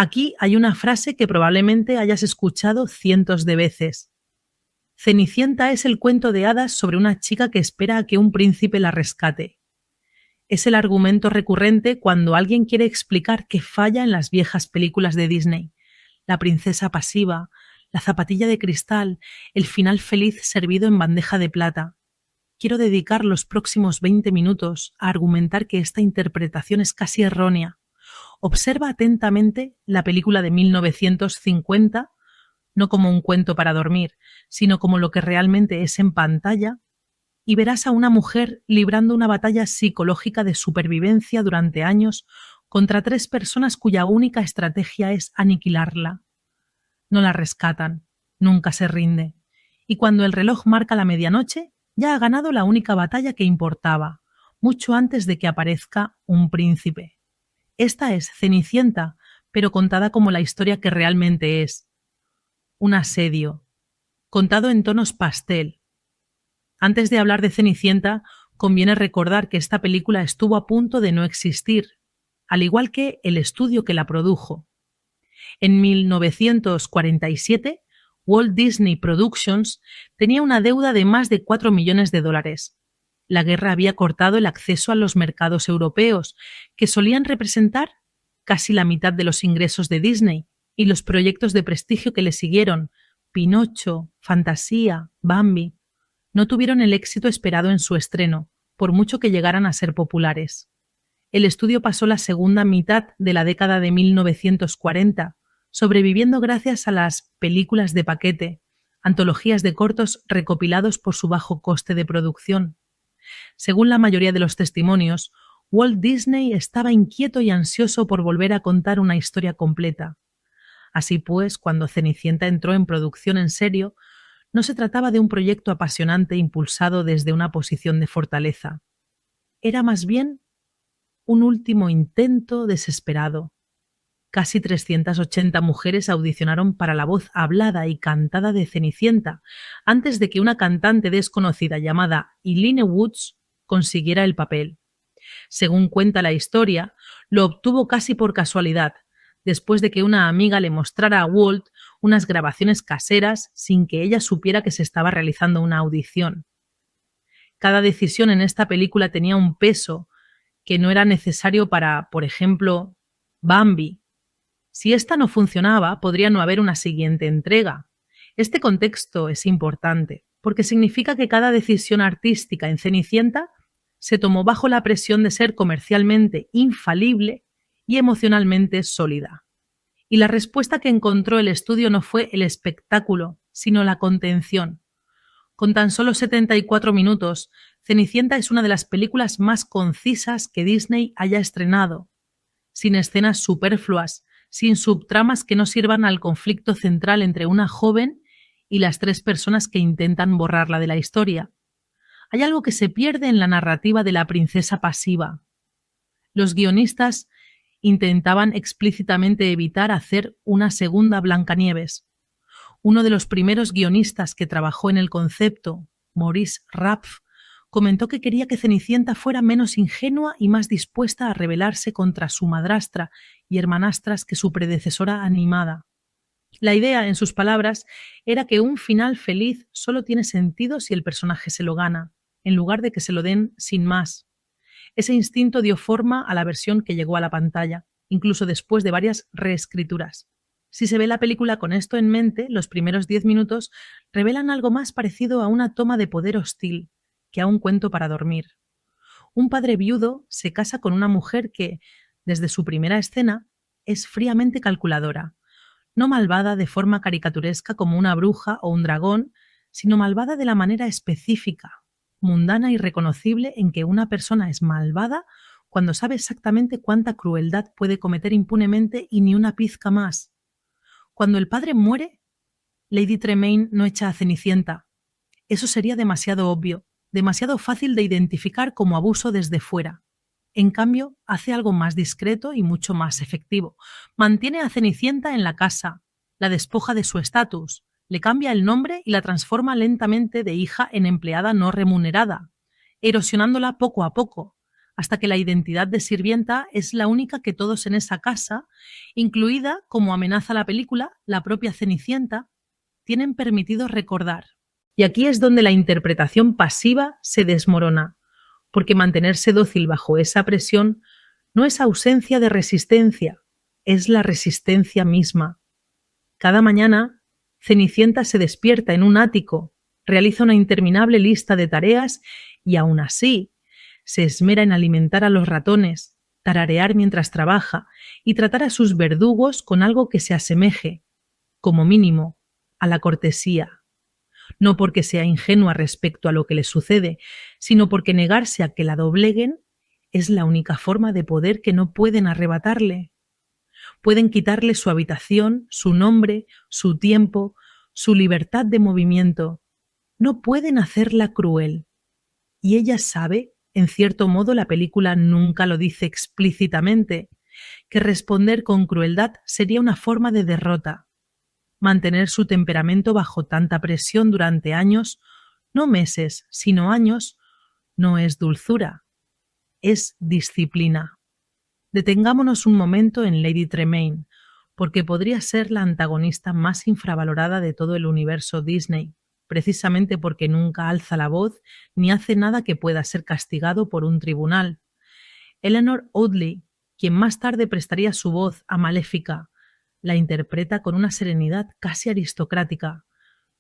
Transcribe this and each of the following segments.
Aquí hay una frase que probablemente hayas escuchado cientos de veces. Cenicienta es el cuento de hadas sobre una chica que espera a que un príncipe la rescate. Es el argumento recurrente cuando alguien quiere explicar qué falla en las viejas películas de Disney. La princesa pasiva, la zapatilla de cristal, el final feliz servido en bandeja de plata. Quiero dedicar los próximos 20 minutos a argumentar que esta interpretación es casi errónea. Observa atentamente la película de 1950, no como un cuento para dormir, sino como lo que realmente es en pantalla, y verás a una mujer librando una batalla psicológica de supervivencia durante años contra 3 personas cuya única estrategia es aniquilarla. No la rescatan, nunca se rinde, y cuando el reloj marca la medianoche, ya ha ganado la única batalla que importaba, mucho antes de que aparezca un príncipe. Esta es Cenicienta, pero contada como la historia que realmente es. Un asedio, contado en tonos pastel. Antes de hablar de Cenicienta, conviene recordar que esta película estuvo a punto de no existir, al igual que el estudio que la produjo. En 1947, Walt Disney Productions tenía una deuda de más de 4 millones de dólares. La guerra había cortado el acceso a los mercados europeos, que solían representar casi la mitad de los ingresos de Disney, y los proyectos de prestigio que le siguieron, Pinocho, Fantasía, Bambi, no tuvieron el éxito esperado en su estreno, por mucho que llegaran a ser populares. El estudio pasó la segunda mitad de la década de 1940, sobreviviendo gracias a las películas de paquete, antologías de cortos recopilados por su bajo coste de producción. Según la mayoría de los testimonios, Walt Disney estaba inquieto y ansioso por volver a contar una historia completa. Así pues, cuando Cenicienta entró en producción en serio, no se trataba de un proyecto apasionante impulsado desde una posición de fortaleza. Era más bien un último intento desesperado. Casi 380 mujeres audicionaron para la voz hablada y cantada de Cenicienta antes de que una cantante desconocida llamada Eileen Woods consiguiera el papel. Según cuenta la historia, lo obtuvo casi por casualidad, después de que una amiga le mostrara a Walt unas grabaciones caseras sin que ella supiera que se estaba realizando una audición. Cada decisión en esta película tenía un peso que no era necesario para, por ejemplo, Bambi. Si esta no funcionaba, podría no haber una siguiente entrega. Este contexto es importante, porque significa que cada decisión artística en Cenicienta se tomó bajo la presión de ser comercialmente infalible y emocionalmente sólida. Y la respuesta que encontró el estudio no fue el espectáculo, sino la contención. Con tan solo 74 minutos, Cenicienta es una de las películas más concisas que Disney haya estrenado, sin escenas superfluas, sin subtramas que no sirvan al conflicto central entre una joven y las 3 personas que intentan borrarla de la historia. Hay algo que se pierde en la narrativa de la princesa pasiva. Los guionistas intentaban explícitamente evitar hacer una segunda Blancanieves. Uno de los primeros guionistas que trabajó en el concepto, Maurice Rapf, comentó que quería que Cenicienta fuera menos ingenua y más dispuesta a rebelarse contra su madrastra y hermanastras que su predecesora animada. La idea, en sus palabras, era que un final feliz solo tiene sentido si el personaje se lo gana, en lugar de que se lo den sin más. Ese instinto dio forma a la versión que llegó a la pantalla, incluso después de varias reescrituras. Si se ve la película con esto en mente, los primeros 10 minutos revelan algo más parecido a una toma de poder hostil que a un cuento para dormir. Un padre viudo se casa con una mujer que, desde su primera escena, es fríamente calculadora, no malvada de forma caricaturesca como una bruja o un dragón, sino malvada de la manera específica, mundana y reconocible en que una persona es malvada cuando sabe exactamente cuánta crueldad puede cometer impunemente y ni una pizca más. Cuando el padre muere, Lady Tremaine no echa a Cenicienta. Eso sería demasiado obvio, demasiado fácil de identificar como abuso desde fuera. En cambio, hace algo más discreto y mucho más efectivo. Mantiene a Cenicienta en la casa, la despoja de su estatus, le cambia el nombre y la transforma lentamente de hija en empleada no remunerada, erosionándola poco a poco, hasta que la identidad de sirvienta es la única que todos en esa casa, incluida, como amenaza la película, la propia Cenicienta, tienen permitido recordar. Y aquí es donde la interpretación pasiva se desmorona, porque mantenerse dócil bajo esa presión no es ausencia de resistencia, es la resistencia misma. Cada mañana, Cenicienta se despierta en un ático, realiza una interminable lista de tareas y aún así se esmera en alimentar a los ratones, tararear mientras trabaja y tratar a sus verdugos con algo que se asemeje, como mínimo, a la cortesía. No porque sea ingenua respecto a lo que le sucede, sino porque negarse a que la dobleguen es la única forma de poder que no pueden arrebatarle. Pueden quitarle su habitación, su nombre, su tiempo, su libertad de movimiento. No pueden hacerla cruel. Y ella sabe, en cierto modo la película nunca lo dice explícitamente, que responder con crueldad sería una forma de derrota. Mantener su temperamento bajo tanta presión durante años, no meses, sino años, no es dulzura, es disciplina. Detengámonos un momento en Lady Tremaine, porque podría ser la antagonista más infravalorada de todo el universo Disney, precisamente porque nunca alza la voz ni hace nada que pueda ser castigado por un tribunal. Eleanor Audley, quien más tarde prestaría su voz a Maléfica, la interpreta con una serenidad casi aristocrática.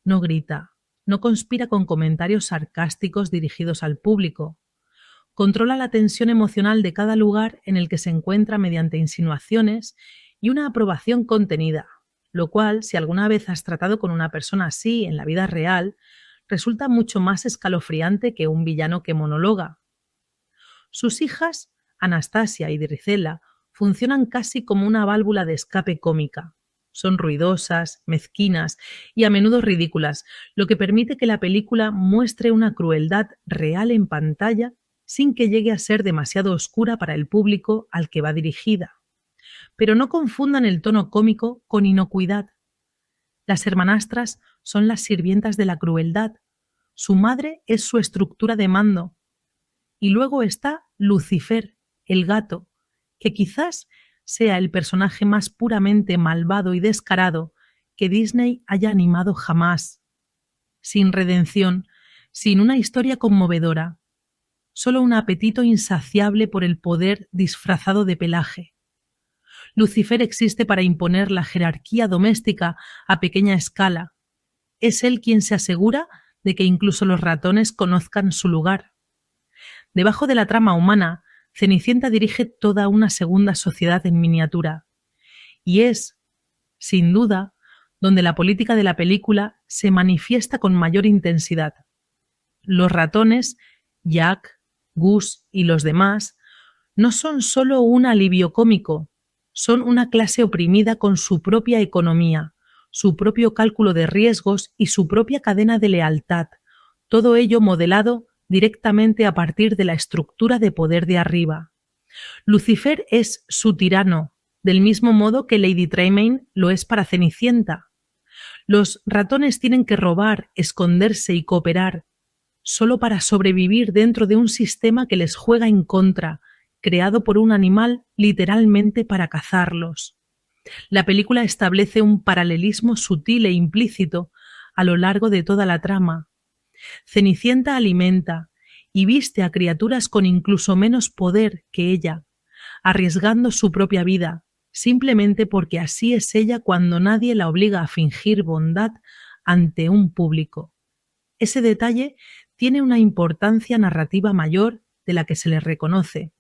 No grita, no conspira con comentarios sarcásticos dirigidos al público. Controla la tensión emocional de cada lugar en el que se encuentra mediante insinuaciones y una aprobación contenida, lo cual, si alguna vez has tratado con una persona así en la vida real, resulta mucho más escalofriante que un villano que monologa. Sus hijas, Anastasia y Dricela, funcionan casi como una válvula de escape cómica. Son ruidosas, mezquinas y a menudo ridículas, lo que permite que la película muestre una crueldad real en pantalla sin que llegue a ser demasiado oscura para el público al que va dirigida. Pero no confundan el tono cómico con inocuidad. Las hermanastras son las sirvientas de la crueldad. Su madre es su estructura de mando. Y luego está Lucifer, el gato, que quizás sea el personaje más puramente malvado y descarado que Disney haya animado jamás. Sin redención, sin una historia conmovedora, solo un apetito insaciable por el poder disfrazado de pelaje. Lucifer existe para imponer la jerarquía doméstica a pequeña escala. Es él quien se asegura de que incluso los ratones conozcan su lugar. Debajo de la trama humana, Cenicienta dirige toda una segunda sociedad en miniatura. Y es, sin duda, donde la política de la película se manifiesta con mayor intensidad. Los ratones, Jack, Gus y los demás, no son solo un alivio cómico, son una clase oprimida con su propia economía, su propio cálculo de riesgos y su propia cadena de lealtad, todo ello modelado directamente a partir de la estructura de poder de arriba. Lucifer es su tirano, del mismo modo que Lady Tremaine lo es para Cenicienta. Los ratones tienen que robar, esconderse y cooperar, solo para sobrevivir dentro de un sistema que les juega en contra, creado por un animal literalmente para cazarlos. La película establece un paralelismo sutil e implícito a lo largo de toda la trama. Cenicienta alimenta y viste a criaturas con incluso menos poder que ella, arriesgando su propia vida, simplemente porque así es ella cuando nadie la obliga a fingir bondad ante un público. Ese detalle tiene una importancia narrativa mayor de la que se le reconoce.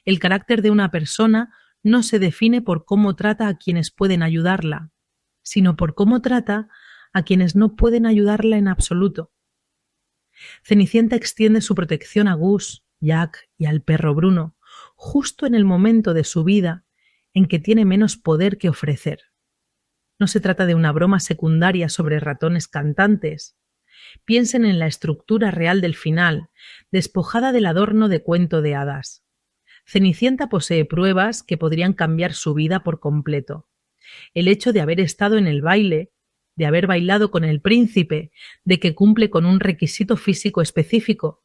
El carácter de una persona no se define por cómo trata a quienes pueden ayudarla, sino por cómo trata a quienes no pueden ayudarla en absoluto. Cenicienta extiende su protección a Gus, Jack y al perro Bruno, justo en el momento de su vida en que tiene menos poder que ofrecer. No se trata de una broma secundaria sobre ratones cantantes. Piensen en la estructura real del final, despojada del adorno de cuento de hadas. Cenicienta posee pruebas que podrían cambiar su vida por completo. El hecho de haber estado en el baile, de haber bailado con el príncipe, de que cumple con un requisito físico específico.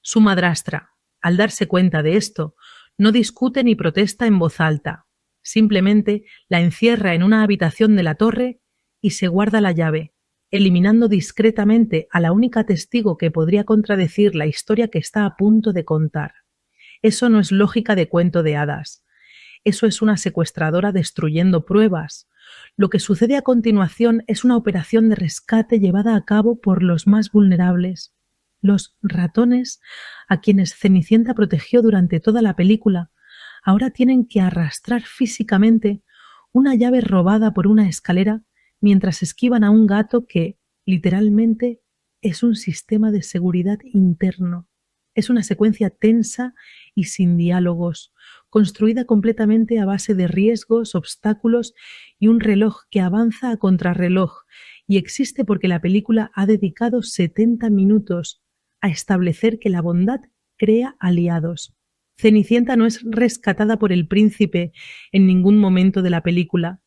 Su madrastra, al darse cuenta de esto, no discute ni protesta en voz alta. Simplemente la encierra en una habitación de la torre y se guarda la llave, eliminando discretamente a la única testigo que podría contradecir la historia que está a punto de contar. Eso no es lógica de cuento de hadas. Eso es una secuestradora destruyendo pruebas. Lo que sucede a continuación es una operación de rescate llevada a cabo por los más vulnerables, los ratones a quienes Cenicienta protegió durante toda la película. Ahora tienen que arrastrar físicamente una llave robada por una escalera mientras esquivan a un gato que, literalmente, es un sistema de seguridad interno. Es una secuencia tensa y sin diálogos, construida completamente a base de riesgos, obstáculos y un reloj que avanza a contrarreloj, y existe porque la película ha dedicado 70 minutos a establecer que la bondad crea aliados. Cenicienta no es rescatada por el príncipe en ningún momento de la película.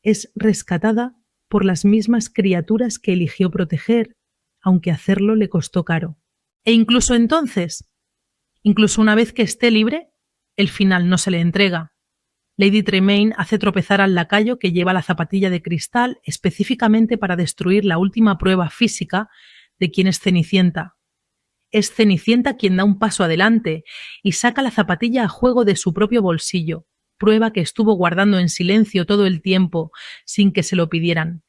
Es rescatada por las mismas criaturas que eligió proteger, aunque hacerlo le costó caro. E incluso entonces, incluso una vez que esté libre, el final no se le entrega. Lady Tremaine hace tropezar al lacayo que lleva la zapatilla de cristal específicamente para destruir la última prueba física de quién es Cenicienta. Es Cenicienta quien da un paso adelante y saca la zapatilla a juego de su propio bolsillo, prueba que estuvo guardando en silencio todo el tiempo, sin que se lo pidieran.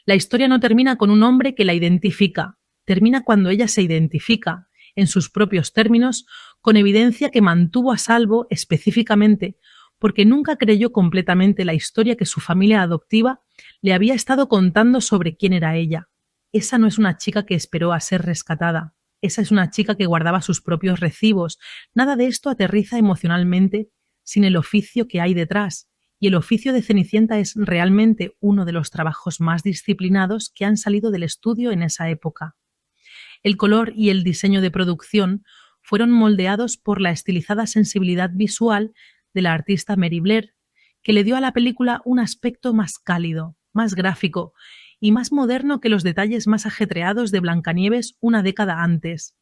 La historia no termina con un hombre que la identifica, termina cuando ella se identifica, en sus propios términos, con evidencia que mantuvo a salvo específicamente porque nunca creyó completamente la historia que su familia adoptiva le había estado contando sobre quién era ella. Esa no es una chica que esperó a ser rescatada. Esa es una chica que guardaba sus propios recibos. Nada de esto aterriza emocionalmente sin el oficio que hay detrás. Y el oficio de Cenicienta es realmente uno de los trabajos más disciplinados que han salido del estudio en esa época. El color y el diseño de producción fueron moldeados por la estilizada sensibilidad visual de la artista Mary Blair, que le dio a la película un aspecto más cálido, más gráfico y más moderno que los detalles más ajetreados de Blancanieves una década antes.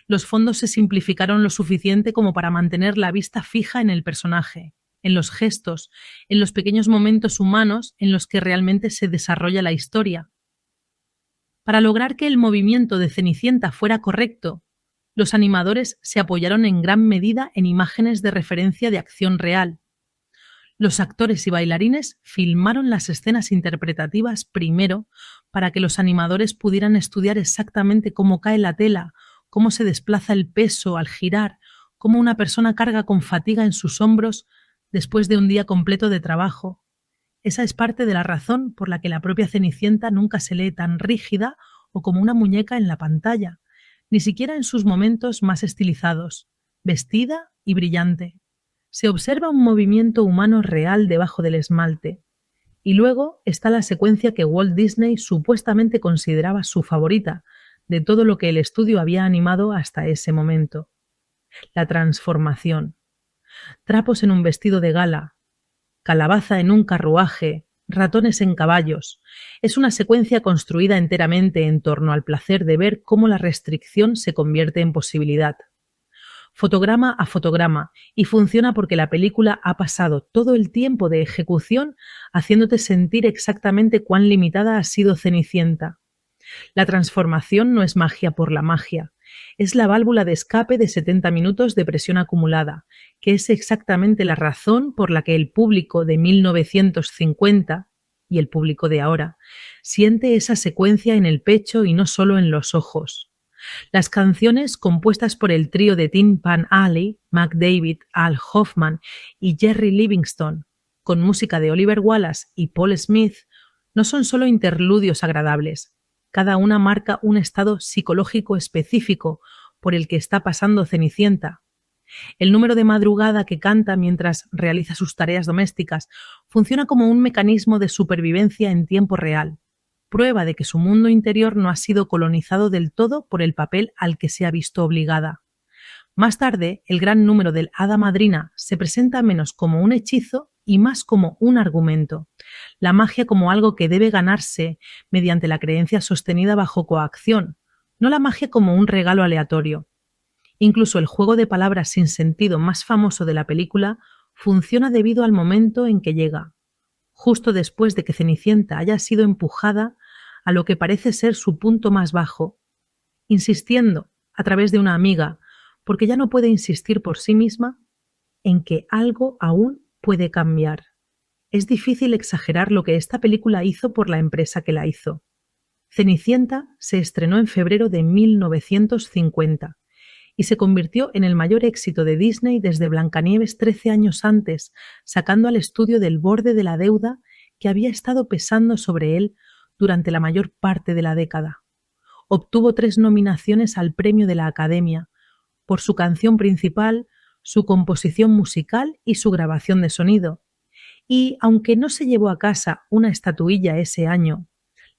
Los fondos se simplificaron lo suficiente como para mantener la vista fija en el personaje, en los gestos, en los pequeños momentos humanos en los que realmente se desarrolla la historia. Para lograr que el movimiento de Cenicienta fuera correcto, los animadores se apoyaron en gran medida en imágenes de referencia de acción real. Los actores y bailarines filmaron las escenas interpretativas primero para que los animadores pudieran estudiar exactamente cómo cae la tela, cómo se desplaza el peso al girar, cómo una persona carga con fatiga en sus hombros después de un día completo de trabajo. Esa es parte de la razón por la que la propia Cenicienta nunca se lee tan rígida o como una muñeca en la pantalla, ni siquiera en sus momentos más estilizados, vestida y brillante. Se observa un movimiento humano real debajo del esmalte. Y luego está la secuencia que Walt Disney supuestamente consideraba su favorita de todo lo que el estudio había animado hasta ese momento. La transformación. Trapos en un vestido de gala, calabaza en un carruaje, ratones en caballos. Es una secuencia construida enteramente en torno al placer de ver cómo la restricción se convierte en posibilidad. Fotograma a fotograma, y funciona porque la película ha pasado todo el tiempo de ejecución haciéndote sentir exactamente cuán limitada ha sido Cenicienta. La transformación no es magia por la magia, es la válvula de escape de 70 minutos de presión acumulada, que es exactamente la razón por la que el público de 1950 y el público de ahora siente esa secuencia en el pecho y no solo en los ojos. Las canciones compuestas por el trío de Tin Pan Alley, Mac David, Al Hoffman y Jerry Livingston, con música de Oliver Wallace y Paul Smith, no son solo interludios agradables. Cada una marca un estado psicológico específico por el que está pasando Cenicienta. El número de madrugada que canta mientras realiza sus tareas domésticas funciona como un mecanismo de supervivencia en tiempo real, prueba de que su mundo interior no ha sido colonizado del todo por el papel al que se ha visto obligada. Más tarde, el gran número del Hada Madrina se presenta menos como un hechizo y más como un argumento, la magia como algo que debe ganarse mediante la creencia sostenida bajo coacción, no la magia como un regalo aleatorio. Incluso el juego de palabras sin sentido más famoso de la película funciona debido al momento en que llega, justo después de que Cenicienta haya sido empujada a lo que parece ser su punto más bajo, insistiendo, a través de una amiga, porque ya no puede insistir por sí misma, en que algo aún puede cambiar. Es difícil exagerar lo que esta película hizo por la empresa que la hizo. Cenicienta se estrenó en febrero de 1950 y se convirtió en el mayor éxito de Disney desde Blancanieves 13 años antes, sacando al estudio del borde de la deuda que había estado pesando sobre él durante la mayor parte de la década. Obtuvo 3 nominaciones al Premio de la Academia por su canción principal, su composición musical y su grabación de sonido. Y, aunque no se llevó a casa una estatuilla ese año,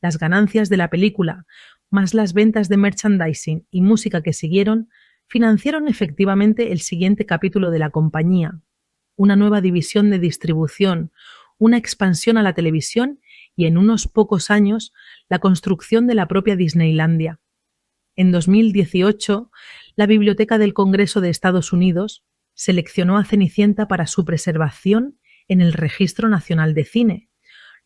las ganancias de la película, más las ventas de merchandising y música que siguieron, financiaron efectivamente el siguiente capítulo de la compañía, una nueva división de distribución, una expansión a la televisión y, en unos pocos años, la construcción de la propia Disneylandia. En 2018, la Biblioteca del Congreso de Estados Unidos seleccionó a Cenicienta para su preservación en el Registro Nacional de Cine,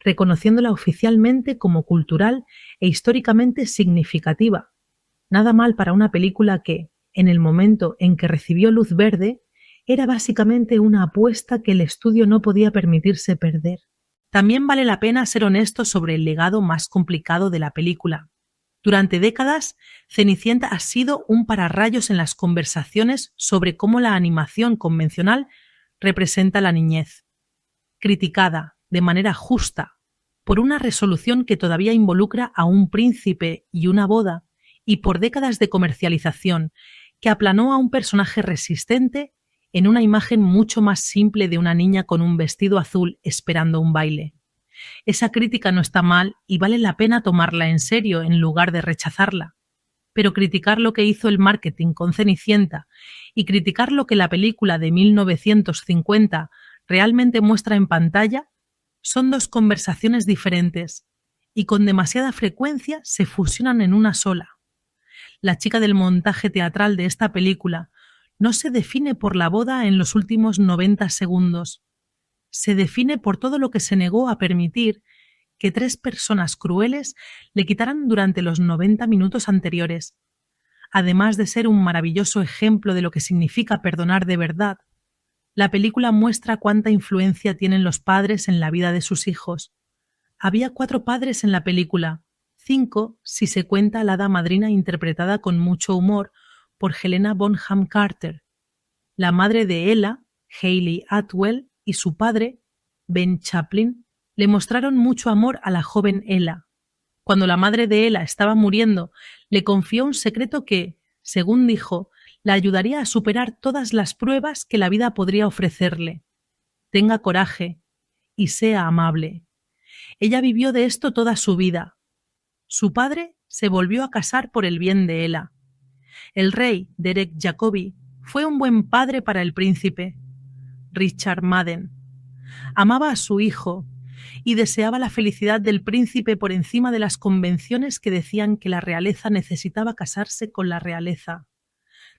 reconociéndola oficialmente como cultural e históricamente significativa. Nada mal para una película que, en el momento en que recibió luz verde, era básicamente una apuesta que el estudio no podía permitirse perder. También vale la pena ser honesto sobre el legado más complicado de la película. Durante décadas, Cenicienta ha sido un pararrayos en las conversaciones sobre cómo la animación convencional representa la niñez. Criticada, de manera justa, por una resolución que todavía involucra a un príncipe y una boda, y por décadas de comercialización que aplanó a un personaje resistente en una imagen mucho más simple de una niña con un vestido azul esperando un baile. Esa crítica no está mal y vale la pena tomarla en serio en lugar de rechazarla. Pero criticar lo que hizo el marketing con Cenicienta y criticar lo que la película de 1950 realmente muestra en pantalla son 2 conversaciones diferentes y con demasiada frecuencia se fusionan en una sola. La chica del montaje teatral de esta película no se define por la boda en los últimos 90 segundos. Se define por todo lo que se negó a permitir que 3 personas crueles le quitaran durante los 90 minutos anteriores. Además de ser un maravilloso ejemplo de lo que significa perdonar de verdad, la película muestra cuánta influencia tienen los padres en la vida de sus hijos. Había 4 padres en la película, 5 si se cuenta a la hada madrina interpretada con mucho humor por Helena Bonham Carter. La madre de Ella, Hayley Atwell, y su padre, Ben Chaplin, le mostraron mucho amor a la joven Ella. Cuando la madre de Ella estaba muriendo, le confió un secreto que, según dijo, la ayudaría a superar todas las pruebas que la vida podría ofrecerle. Tenga coraje y sea amable. Ella vivió de esto toda su vida. Su padre se volvió a casar por el bien de Ella. El rey, Derek Jacobi, fue un buen padre para el príncipe. Richard Madden amaba a su hijo y deseaba la felicidad del príncipe por encima de las convenciones que decían que la realeza necesitaba casarse con la realeza.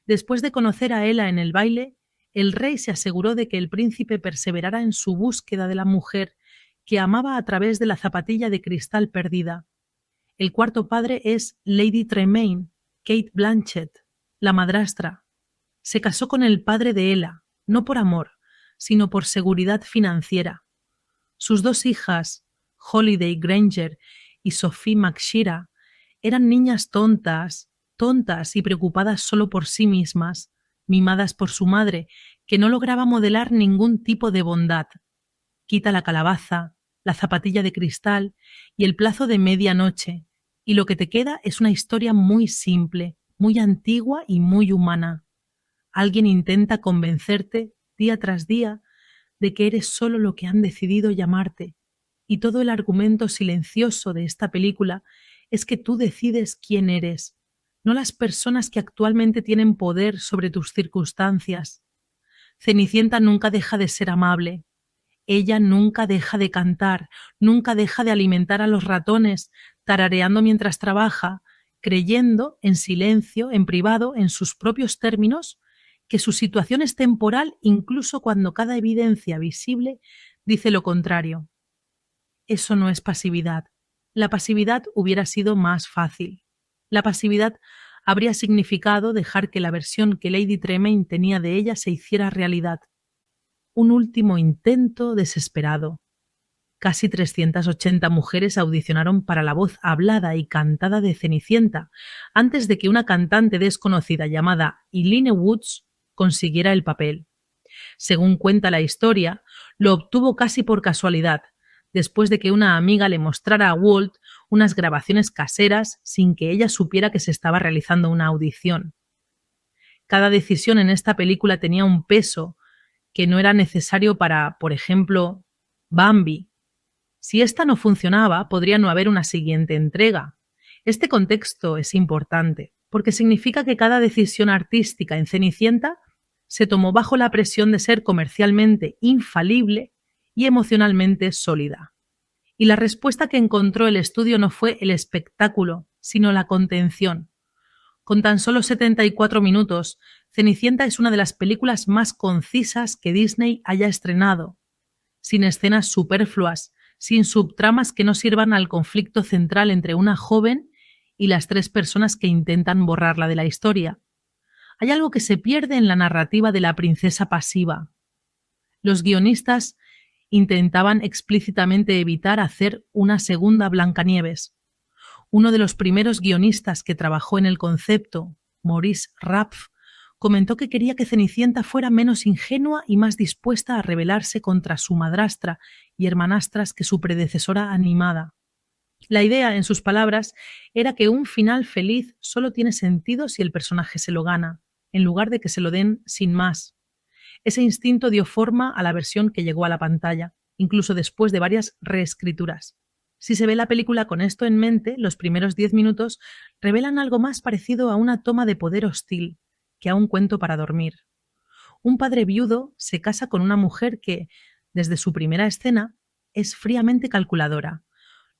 Después de conocer a Ella en el baile, el rey se aseguró de que el príncipe perseverara en su búsqueda de la mujer que amaba a través de la zapatilla de cristal perdida. El cuarto padre es Lady Tremaine, Kate Blanchett, la madrastra. Se casó con el padre de Ella, no por amor, sino por seguridad financiera. Sus 2 hijas, Holiday Granger y Sophie McShira, eran niñas tontas y preocupadas solo por sí mismas, mimadas por su madre, que no lograba modelar ningún tipo de bondad. Quita la calabaza, la zapatilla de cristal y el plazo de medianoche, y lo que te queda es una historia muy simple, muy antigua y muy humana. Alguien intenta convencerte, día tras día, de que eres solo lo que han decidido llamarte, y todo el argumento silencioso de esta película es que tú decides quién eres, no las personas que actualmente tienen poder sobre tus circunstancias. Cenicienta nunca deja de ser amable. Ella nunca deja de cantar, nunca deja de alimentar a los ratones, tarareando mientras trabaja, creyendo en silencio, en privado, en sus propios términos, que su situación es temporal incluso cuando cada evidencia visible dice lo contrario. Eso no es pasividad. La pasividad hubiera sido más fácil. La pasividad habría significado dejar que la versión que Lady Tremaine tenía de ella se hiciera realidad. Un último intento desesperado. Casi 380 mujeres audicionaron para la voz hablada y cantada de Cenicienta antes de que una cantante desconocida llamada Eileen Woods consiguiera el papel. Según cuenta la historia, lo obtuvo casi por casualidad, después de que una amiga le mostrara a Walt unas grabaciones caseras sin que ella supiera que se estaba realizando una audición. Cada decisión en esta película tenía un peso que no era necesario para, por ejemplo, Bambi. Si esta no funcionaba, podría no haber una siguiente entrega. Este contexto es importante, porque significa que cada decisión artística en Cenicienta se tomó bajo la presión de ser comercialmente infalible y emocionalmente sólida. Y la respuesta que encontró el estudio no fue el espectáculo, sino la contención. Con tan solo 74 minutos, Cenicienta es una de las películas más concisas que Disney haya estrenado, sin escenas superfluas, sin subtramas que no sirvan al conflicto central entre una joven y las 3 personas que intentan borrarla de la historia. Hay algo que se pierde en la narrativa de la princesa pasiva. Los guionistas intentaban explícitamente evitar hacer una segunda Blancanieves. Uno de los primeros guionistas que trabajó en el concepto, Maurice Rapf, comentó que quería que Cenicienta fuera menos ingenua y más dispuesta a rebelarse contra su madrastra y hermanastras que su predecesora animada. La idea, en sus palabras, era que un final feliz solo tiene sentido si el personaje se lo gana, en lugar de que se lo den sin más. Ese instinto dio forma a la versión que llegó a la pantalla, incluso después de varias reescrituras. Si se ve la película con esto en mente, los primeros 10 minutos revelan algo más parecido a una toma de poder hostil que a un cuento para dormir. Un padre viudo se casa con una mujer que, desde su primera escena, es fríamente calculadora,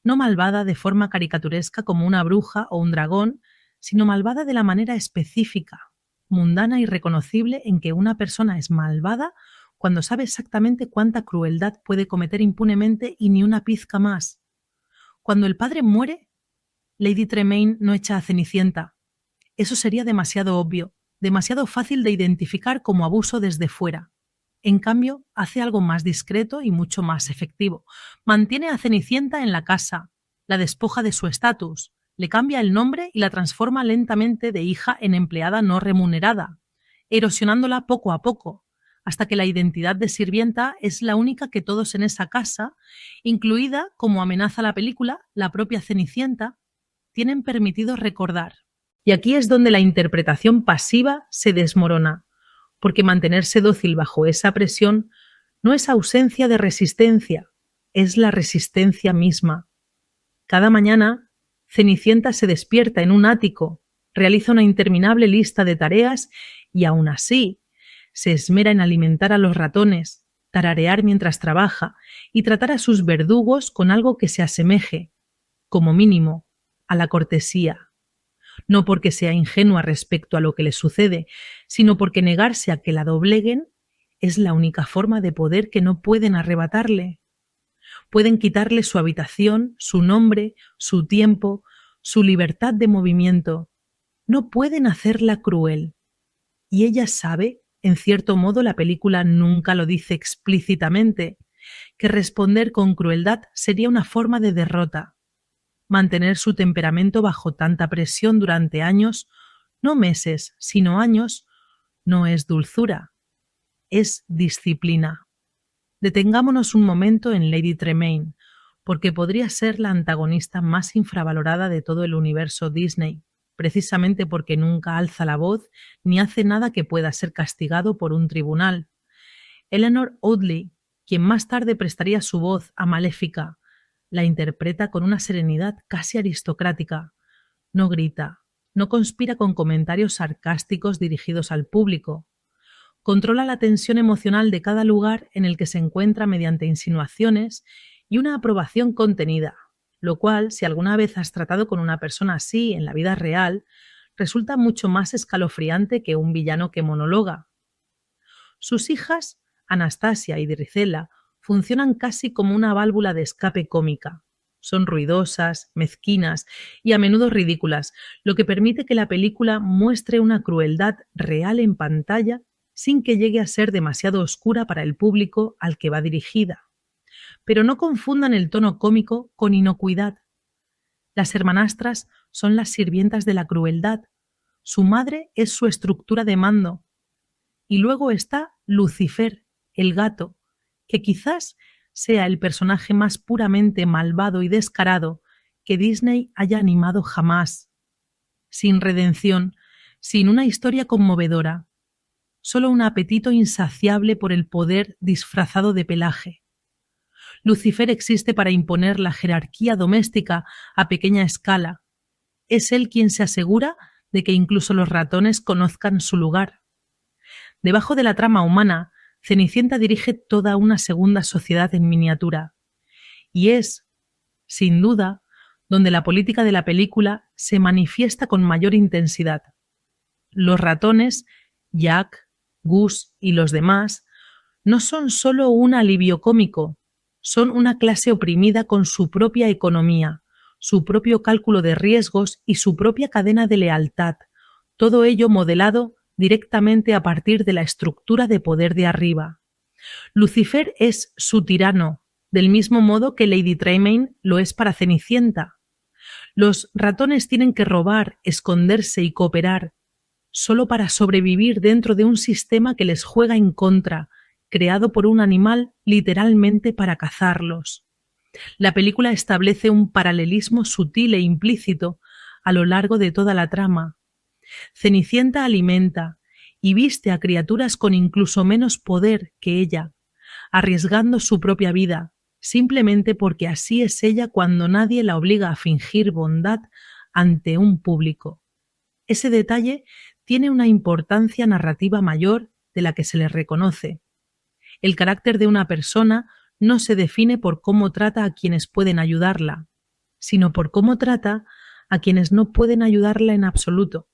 no malvada de forma caricaturesca como una bruja o un dragón, sino malvada de la manera específica, mundana y reconocible en que una persona es malvada cuando sabe exactamente cuánta crueldad puede cometer impunemente y ni una pizca más. Cuando el padre muere, Lady Tremaine no echa a Cenicienta. Eso sería demasiado obvio, demasiado fácil de identificar como abuso desde fuera. En cambio, hace algo más discreto y mucho más efectivo. Mantiene a Cenicienta en la casa, la despoja de su estatus, le cambia el nombre y la transforma lentamente de hija en empleada no remunerada, erosionándola poco a poco, hasta que la identidad de sirvienta es la única que todos en esa casa, incluida, como amenaza la película, la propia Cenicienta, tienen permitido recordar. Y aquí es donde la interpretación pasiva se desmorona, porque mantenerse dócil bajo esa presión no es ausencia de resistencia, es la resistencia misma. Cada mañana, Cenicienta se despierta en un ático, realiza una interminable lista de tareas y aún así se esmera en alimentar a los ratones, tararear mientras trabaja y tratar a sus verdugos con algo que se asemeje, como mínimo, a la cortesía. No porque sea ingenua respecto a lo que le sucede, sino porque negarse a que la dobleguen es la única forma de poder que no pueden arrebatarle. Pueden quitarle su habitación, su nombre, su tiempo, su libertad de movimiento. No pueden hacerla cruel. Y ella sabe, en cierto modo la película nunca lo dice explícitamente, que responder con crueldad sería una forma de derrota. Mantener su temperamento bajo tanta presión durante años, no meses, sino años, no es dulzura, es disciplina. Detengámonos un momento en Lady Tremaine, porque podría ser la antagonista más infravalorada de todo el universo Disney, precisamente porque nunca alza la voz ni hace nada que pueda ser castigado por un tribunal. Eleanor Audley, quien más tarde prestaría su voz a Maléfica, la interpreta con una serenidad casi aristocrática. No grita, no conspira con comentarios sarcásticos dirigidos al público. Controla la tensión emocional de cada lugar en el que se encuentra mediante insinuaciones y una aprobación contenida, lo cual, si alguna vez has tratado con una persona así en la vida real, resulta mucho más escalofriante que un villano que monologa. Sus hijas, Anastasia y Drizella, funcionan casi como una válvula de escape cómica. Son ruidosas, mezquinas y a menudo ridículas, lo que permite que la película muestre una crueldad real en pantalla sin que llegue a ser demasiado oscura para el público al que va dirigida. Pero no confundan el tono cómico con inocuidad. Las hermanastras son las sirvientas de la crueldad. Su madre es su estructura de mando. Y luego está Lucifer, el gato, que quizás sea el personaje más puramente malvado y descarado que Disney haya animado jamás. Sin redención, sin una historia conmovedora, solo un apetito insaciable por el poder disfrazado de pelaje. Lucifer existe para imponer la jerarquía doméstica a pequeña escala. Es él quien se asegura de que incluso los ratones conozcan su lugar. Debajo de la trama humana, Cenicienta dirige toda una segunda sociedad en miniatura. Y es, sin duda, donde la política de la película se manifiesta con mayor intensidad. Los ratones, Jack, Gus y los demás, no son solo un alivio cómico, son una clase oprimida con su propia economía, su propio cálculo de riesgos y su propia cadena de lealtad, todo ello modelado directamente a partir de la estructura de poder de arriba. Lucifer es su tirano, del mismo modo que Lady Tremaine lo es para Cenicienta. Los ratones tienen que robar, esconderse y cooperar, solo para sobrevivir dentro de un sistema que les juega en contra, creado por un animal literalmente para cazarlos. La película establece un paralelismo sutil e implícito a lo largo de toda la trama. Cenicienta alimenta y viste a criaturas con incluso menos poder que ella, arriesgando su propia vida, simplemente porque así es ella cuando nadie la obliga a fingir bondad ante un público. Ese detalle tiene una importancia narrativa mayor de la que se le reconoce. El carácter de una persona no se define por cómo trata a quienes pueden ayudarla, sino por cómo trata a quienes no pueden ayudarla en absoluto.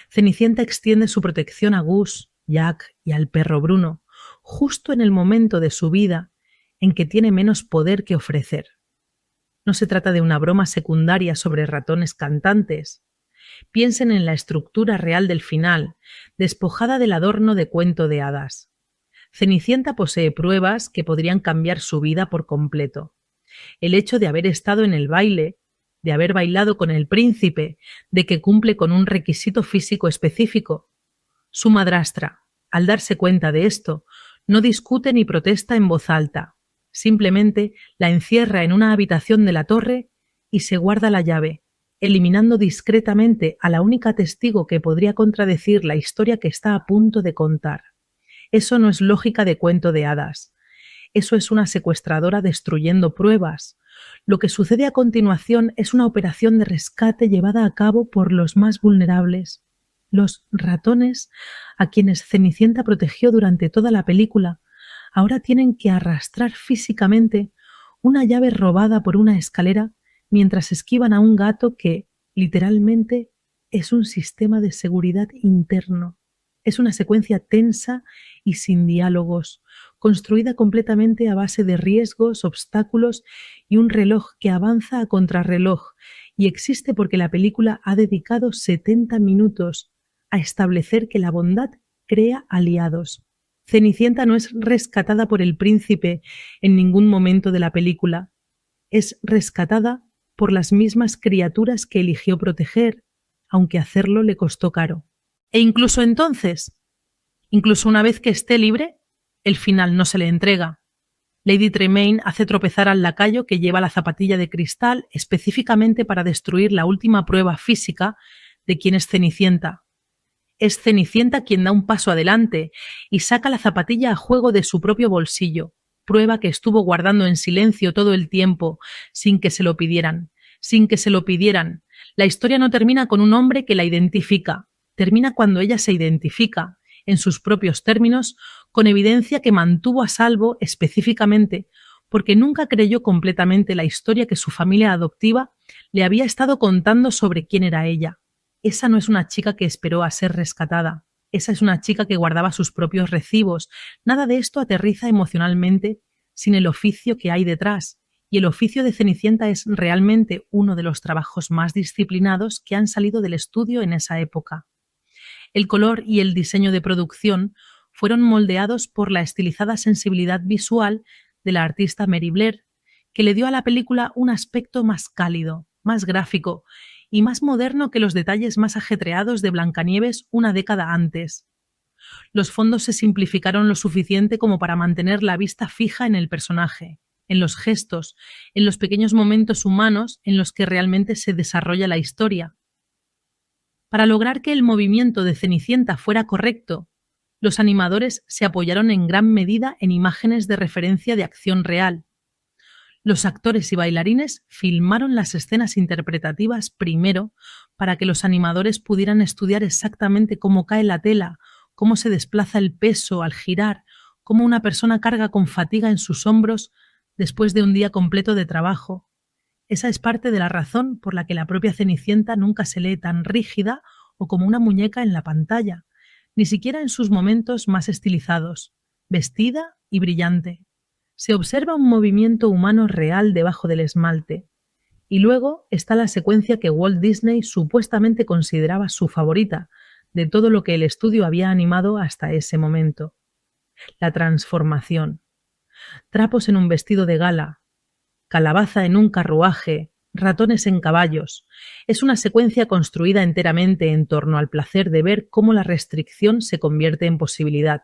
Cenicienta extiende su protección a Gus, Jack y al perro Bruno, justo en el momento de su vida en que tiene menos poder que ofrecer. No se trata de una broma secundaria sobre ratones cantantes. Piensen en la estructura real del final, despojada del adorno de cuento de hadas. Cenicienta posee pruebas que podrían cambiar su vida por completo. El hecho de haber estado en el baile, de haber bailado con el príncipe, de que cumple con un requisito físico específico. Su madrastra, al darse cuenta de esto, no discute ni protesta en voz alta. Simplemente la encierra en una habitación de la torre y se guarda la llave, eliminando discretamente a la única testigo que podría contradecir la historia que está a punto de contar. Eso no es lógica de cuento de hadas. Eso es una secuestradora destruyendo pruebas. Lo que sucede a continuación es una operación de rescate llevada a cabo por los más vulnerables, los ratones a quienes Cenicienta protegió durante toda la película. Ahora tienen que arrastrar físicamente una llave robada por una escalera mientras esquivan a un gato que, literalmente, es un sistema de seguridad interno. Es una secuencia tensa y sin diálogos, construida completamente a base de riesgos, obstáculos y un reloj que avanza a contrarreloj, y existe porque la película ha dedicado 70 minutos a establecer que la bondad crea aliados. Cenicienta no es rescatada por el príncipe en ningún momento de la película. Es rescatada por las mismas criaturas que eligió proteger, aunque hacerlo le costó caro. E incluso entonces, incluso una vez que esté libre, el final no se le entrega. Lady Tremaine hace tropezar al lacayo que lleva la zapatilla de cristal específicamente para destruir la última prueba física de quién es Cenicienta. Es Cenicienta quien da un paso adelante y saca la zapatilla a juego de su propio bolsillo, prueba que estuvo guardando en silencio todo el tiempo, sin que se lo pidieran. La historia no termina con un hombre que la identifica, termina cuando ella se identifica, en sus propios términos, con evidencia que mantuvo a salvo específicamente porque nunca creyó completamente la historia que su familia adoptiva le había estado contando sobre quién era ella. Esa no es una chica que esperó a ser rescatada. Esa es una chica que guardaba sus propios recibos. Nada de esto aterriza emocionalmente sin el oficio que hay detrás. Y el oficio de Cenicienta es realmente uno de los trabajos más disciplinados que han salido del estudio en esa época. El color y el diseño de producción fueron moldeados por la estilizada sensibilidad visual de la artista Mary Blair, que le dio a la película un aspecto más cálido, más gráfico y más moderno que los detalles más ajetreados de Blancanieves una década antes. Los fondos se simplificaron lo suficiente como para mantener la vista fija en el personaje, en los gestos, en los pequeños momentos humanos en los que realmente se desarrolla la historia. Para lograr que el movimiento de Cenicienta fuera correcto, los animadores se apoyaron en gran medida en imágenes de referencia de acción real. Los actores y bailarines filmaron las escenas interpretativas primero para que los animadores pudieran estudiar exactamente cómo cae la tela, cómo se desplaza el peso al girar, cómo una persona carga con fatiga en sus hombros después de un día completo de trabajo. Esa es parte de la razón por la que la propia Cenicienta nunca se lee tan rígida o como una muñeca en la pantalla, ni siquiera en sus momentos más estilizados, vestida y brillante. Se observa un movimiento humano real debajo del esmalte. Y luego está la secuencia que Walt Disney supuestamente consideraba su favorita de todo lo que el estudio había animado hasta ese momento. La transformación. Trapos en un vestido de gala, calabaza en un carruaje, ratones en caballos. Es una secuencia construida enteramente en torno al placer de ver cómo la restricción se convierte en posibilidad.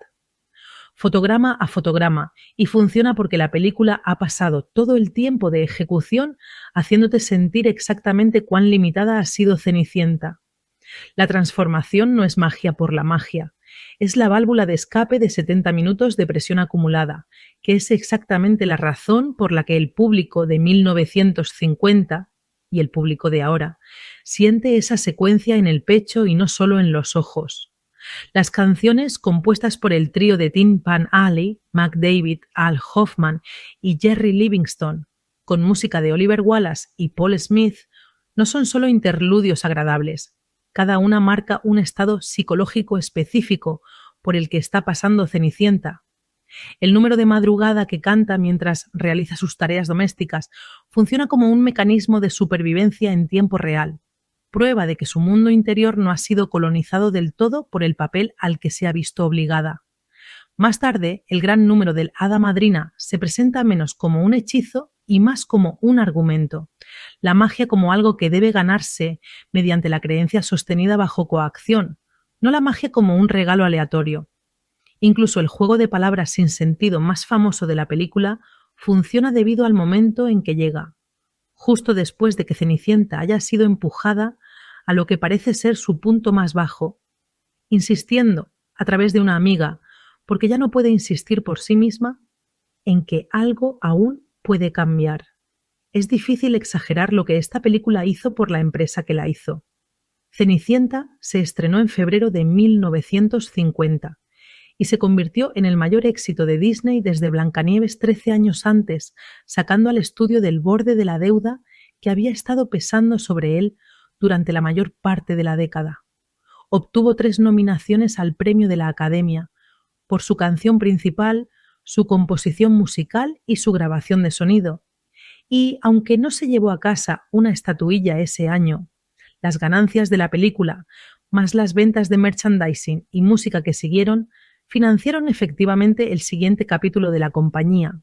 Fotograma a fotograma, y funciona porque la película ha pasado todo el tiempo de ejecución haciéndote sentir exactamente cuán limitada ha sido Cenicienta. La transformación no es magia por la magia, es la válvula de escape de 70 minutos de presión acumulada, que es exactamente la razón por la que el público de 1950 y el público de ahora siente esa secuencia en el pecho y no solo en los ojos. Las canciones compuestas por el trío de Tin Pan Alley, Mac David, Al Hoffman y Jerry Livingston, con música de Oliver Wallace y Paul Smith, no son solo interludios agradables. Cada una marca un estado psicológico específico por el que está pasando Cenicienta. El número de madrugada que canta mientras realiza sus tareas domésticas funciona como un mecanismo de supervivencia en tiempo real, prueba de que su mundo interior no ha sido colonizado del todo por el papel al que se ha visto obligada. Más tarde, el gran número del Hada Madrina se presenta menos como un hechizo y más como un argumento. La magia como algo que debe ganarse mediante la creencia sostenida bajo coacción, no la magia como un regalo aleatorio. Incluso el juego de palabras sin sentido más famoso de la película funciona debido al momento en que llega, justo después de que Cenicienta haya sido empujada a lo que parece ser su punto más bajo, insistiendo, a través de una amiga, porque ya no puede insistir por sí misma, en que algo aún puede cambiar. Es difícil exagerar lo que esta película hizo por la empresa que la hizo. Cenicienta se estrenó en febrero de 1950 y se convirtió en el mayor éxito de Disney desde Blancanieves 13 años antes, sacando al estudio del borde de la deuda que había estado pesando sobre él durante la mayor parte de la década. Obtuvo 3 nominaciones al Premio de la Academia por su canción principal, su composición musical y su grabación de sonido. Y, aunque no se llevó a casa una estatuilla ese año, las ganancias de la película, más las ventas de merchandising y música que siguieron, financiaron efectivamente el siguiente capítulo de la compañía,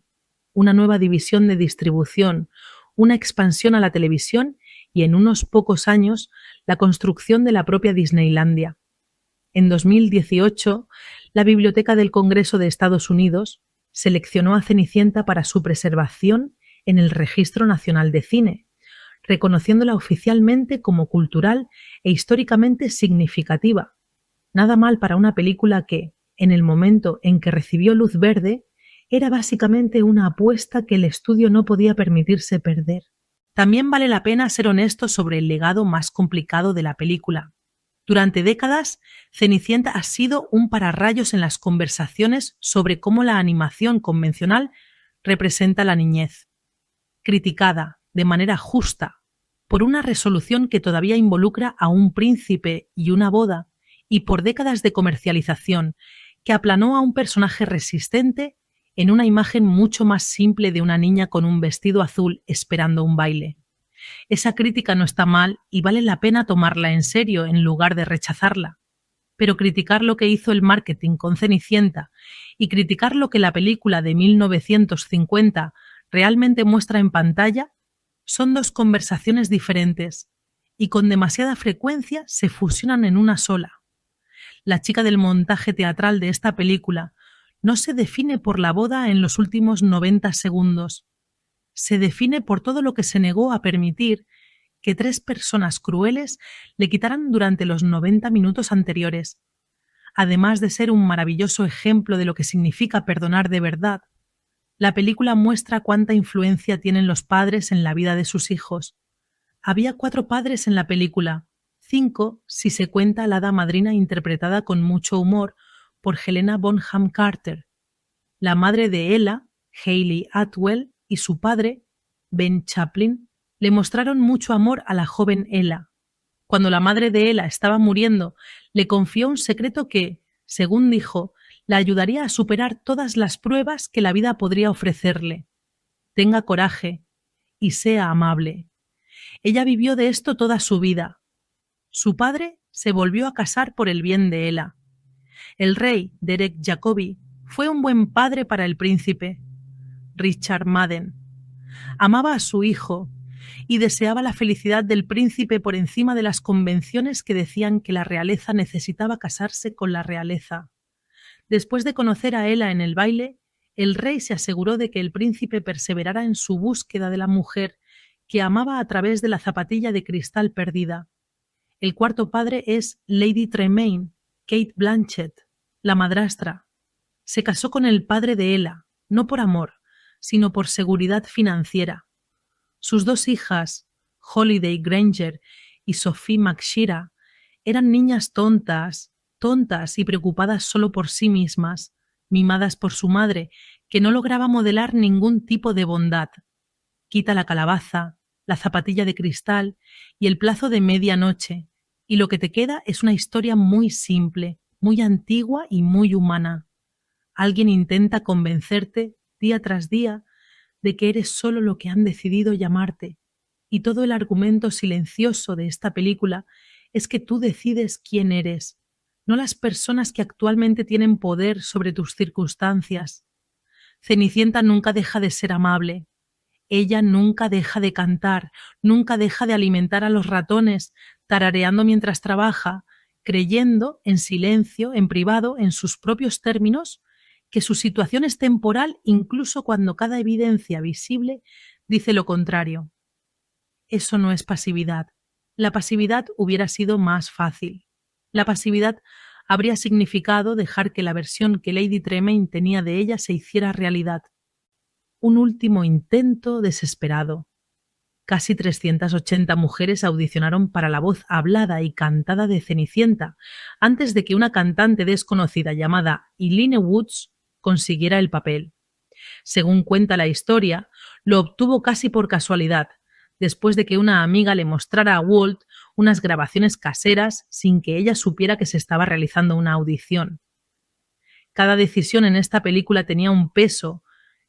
una nueva división de distribución, una expansión a la televisión y, en unos pocos años, la construcción de la propia Disneylandia. En 2018, la Biblioteca del Congreso de Estados Unidos seleccionó a Cenicienta para su preservación en el Registro Nacional de Cine, reconociéndola oficialmente como cultural e históricamente significativa. Nada mal para una película que, en el momento en que recibió luz verde, era básicamente una apuesta que el estudio no podía permitirse perder. También vale la pena ser honesto sobre el legado más complicado de la película. Durante décadas, Cenicienta ha sido un pararrayos en las conversaciones sobre cómo la animación convencional representa la niñez, criticada de manera justa por una resolución que todavía involucra a un príncipe y una boda, y por décadas de comercialización que aplanó a un personaje resistente en una imagen mucho más simple de una niña con un vestido azul esperando un baile. Esa crítica no está mal y vale la pena tomarla en serio en lugar de rechazarla. Pero criticar lo que hizo el marketing con Cenicienta y criticar lo que la película de 1950 realmente muestra en pantalla son dos conversaciones diferentes y con demasiada frecuencia se fusionan en una sola. La chica del montaje teatral de esta película no se define por la boda en los últimos 90 segundos. Se define por todo lo que se negó a permitir que 3 personas crueles le quitaran durante los 90 minutos anteriores. Además de ser un maravilloso ejemplo de lo que significa perdonar de verdad, la película muestra cuánta influencia tienen los padres en la vida de sus hijos. Había 4 padres en la película, 5 si se cuenta a la hada madrina interpretada con mucho humor por Helena Bonham Carter. La madre de Ella, Hayley Atwell, y su padre, Ben Chaplin, le mostraron mucho amor a la joven Ella. Cuando la madre de Ella estaba muriendo, le confió un secreto que, según dijo, la ayudaría a superar todas las pruebas que la vida podría ofrecerle. Tenga coraje y sea amable. Ella vivió de esto toda su vida. Su padre se volvió a casar por el bien de Ella. El rey, Derek Jacobi, fue un buen padre para el príncipe. Richard Madden amaba a su hijo y deseaba la felicidad del príncipe por encima de las convenciones que decían que la realeza necesitaba casarse con la realeza. Después de conocer a Ella en el baile, el rey se aseguró de que el príncipe perseverara en su búsqueda de la mujer que amaba a través de la zapatilla de cristal perdida. El cuarto padre es Lady Tremaine, Kate Blanchett, la madrastra. Se casó con el padre de Ella, no por amor, sino por seguridad financiera. Sus 2 hijas, Holiday Granger y Sophie McShira, eran niñas tontas y preocupadas solo por sí mismas, mimadas por su madre, que no lograba modelar ningún tipo de bondad. Quita la calabaza, la zapatilla de cristal y el plazo de medianoche, y lo que te queda es una historia muy simple, muy antigua y muy humana. Alguien intenta convencerte, día tras día, de que eres solo lo que han decidido llamarte, y todo el argumento silencioso de esta película es que tú decides quién eres, no las personas que actualmente tienen poder sobre tus circunstancias. Cenicienta nunca deja de ser amable. Ella nunca deja de cantar, nunca deja de alimentar a los ratones, tarareando mientras trabaja, creyendo, en silencio, en privado, en sus propios términos, que su situación es temporal incluso cuando cada evidencia visible dice lo contrario. Eso no es pasividad. La pasividad hubiera sido más fácil. La pasividad habría significado dejar que la versión que Lady Tremaine tenía de ella se hiciera realidad. Un último intento desesperado. Casi 380 mujeres audicionaron para la voz hablada y cantada de Cenicienta antes de que una cantante desconocida llamada Eileen Woods consiguiera el papel. Según cuenta la historia, lo obtuvo casi por casualidad, después de que una amiga le mostrara a Walt unas grabaciones caseras sin que ella supiera que se estaba realizando una audición. Cada decisión en esta película tenía un peso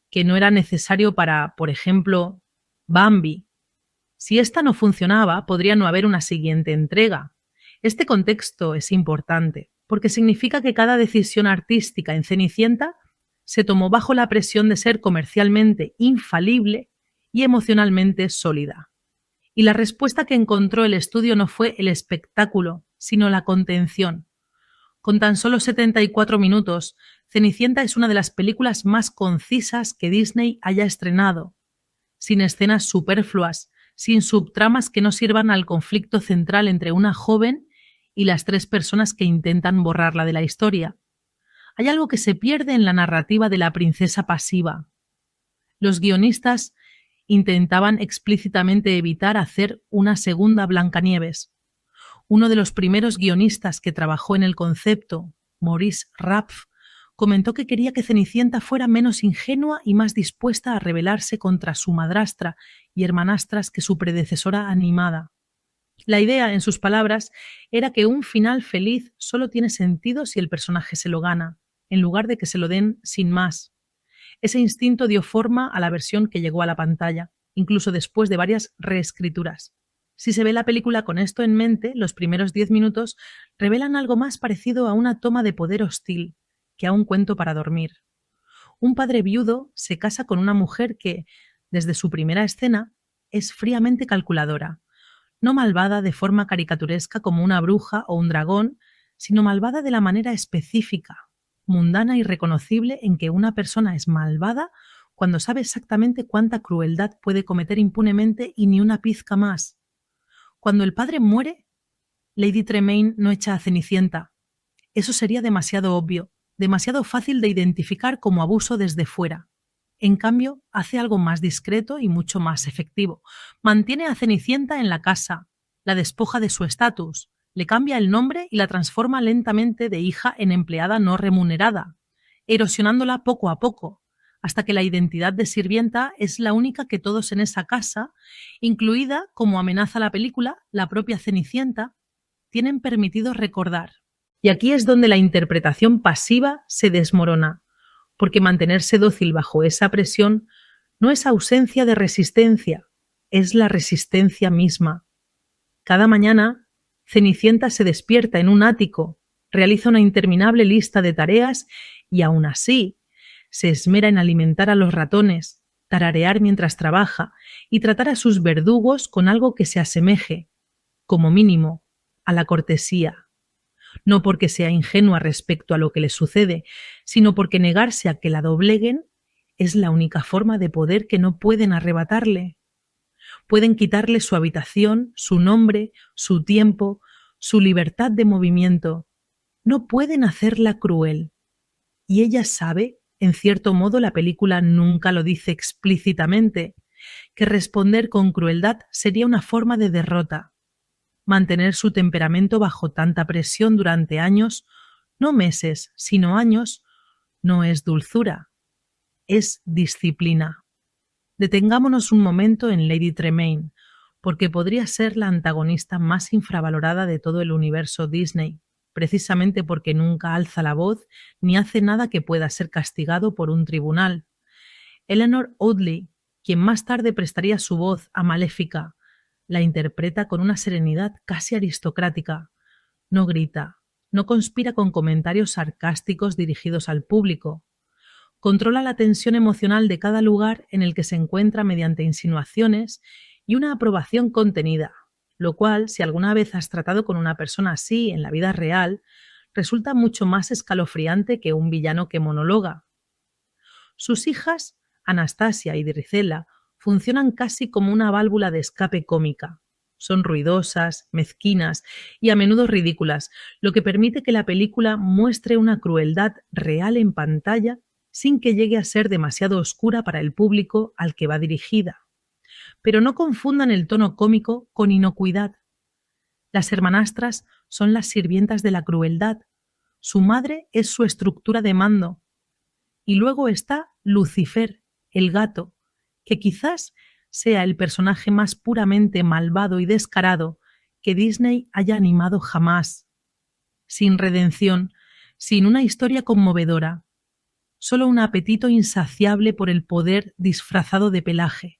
que no era necesario para, por ejemplo, Bambi. Si esta no funcionaba, podría no haber una siguiente entrega. Este contexto es importante, porque significa que cada decisión artística en Cenicienta se tomó bajo la presión de ser comercialmente infalible y emocionalmente sólida. Y la respuesta que encontró el estudio no fue el espectáculo, sino la contención. Con tan solo 74 minutos, Cenicienta es una de las películas más concisas que Disney haya estrenado, sin escenas superfluas, sin subtramas que no sirvan al conflicto central entre una joven y las 3 personas que intentan borrarla de la historia. Hay algo que se pierde en la narrativa de la princesa pasiva. Los guionistas intentaban explícitamente evitar hacer una segunda Blancanieves. Uno de los primeros guionistas que trabajó en el concepto, Maurice Rapf, comentó que quería que Cenicienta fuera menos ingenua y más dispuesta a rebelarse contra su madrastra y hermanastras que su predecesora animada. La idea, en sus palabras, era que un final feliz solo tiene sentido si el personaje se lo gana, en lugar de que se lo den sin más. Ese instinto dio forma a la versión que llegó a la pantalla, incluso después de varias reescrituras. Si se ve la película con esto en mente, los primeros 10 minutos revelan algo más parecido a una toma de poder hostil que a un cuento para dormir. Un padre viudo se casa con una mujer que, desde su primera escena, es fríamente calculadora, no malvada de forma caricaturesca como una bruja o un dragón, sino malvada de la manera específica, mundana y reconocible en que una persona es malvada cuando sabe exactamente cuánta crueldad puede cometer impunemente y ni una pizca más. Cuando el padre muere, Lady Tremaine no echa a Cenicienta. Eso sería demasiado obvio, demasiado fácil de identificar como abuso desde fuera. En cambio, hace algo más discreto y mucho más efectivo. Mantiene a Cenicienta en la casa, la despoja de su estatus, le cambia el nombre y la transforma lentamente de hija en empleada no remunerada, erosionándola poco a poco, hasta que la identidad de sirvienta es la única que todos en esa casa, incluida, como amenaza la película, la propia Cenicienta, tienen permitido recordar. Y aquí es donde la interpretación pasiva se desmorona, porque mantenerse dócil bajo esa presión no es ausencia de resistencia, es la resistencia misma. Cada mañana, Cenicienta se despierta en un ático, realiza una interminable lista de tareas y aún así se esmera en alimentar a los ratones, tararear mientras trabaja y tratar a sus verdugos con algo que se asemeje, como mínimo, a la cortesía. No porque sea ingenua respecto a lo que le sucede, sino porque negarse a que la dobleguen es la única forma de poder que no pueden arrebatarle. Pueden quitarle su habitación, su nombre, su tiempo, su libertad de movimiento. No pueden hacerla cruel. Y ella sabe, en cierto modo la película nunca lo dice explícitamente, que responder con crueldad sería una forma de derrota. Mantener su temperamento bajo tanta presión durante años, no meses, sino años, no es dulzura, es disciplina. Detengámonos un momento en Lady Tremaine, porque podría ser la antagonista más infravalorada de todo el universo Disney, precisamente porque nunca alza la voz ni hace nada que pueda ser castigado por un tribunal. Eleanor Audley, quien más tarde prestaría su voz a Maléfica, la interpreta con una serenidad casi aristocrática. No grita, no conspira con comentarios sarcásticos dirigidos al público. Controla la tensión emocional de cada lugar en el que se encuentra mediante insinuaciones y una aprobación contenida, lo cual, si alguna vez has tratado con una persona así en la vida real, resulta mucho más escalofriante que un villano que monologa. Sus hijas, Anastasia y Drizella, funcionan casi como una válvula de escape cómica. Son ruidosas, mezquinas y a menudo ridículas, lo que permite que la película muestre una crueldad real en pantalla sin que llegue a ser demasiado oscura para el público al que va dirigida. Pero no confundan el tono cómico con inocuidad. Las hermanastras son las sirvientas de la crueldad. Su madre es su estructura de mando. Y luego está Lucifer, el gato, que quizás sea el personaje más puramente malvado y descarado que Disney haya animado jamás. Sin redención, sin una historia conmovedora, solo un apetito insaciable por el poder disfrazado de pelaje.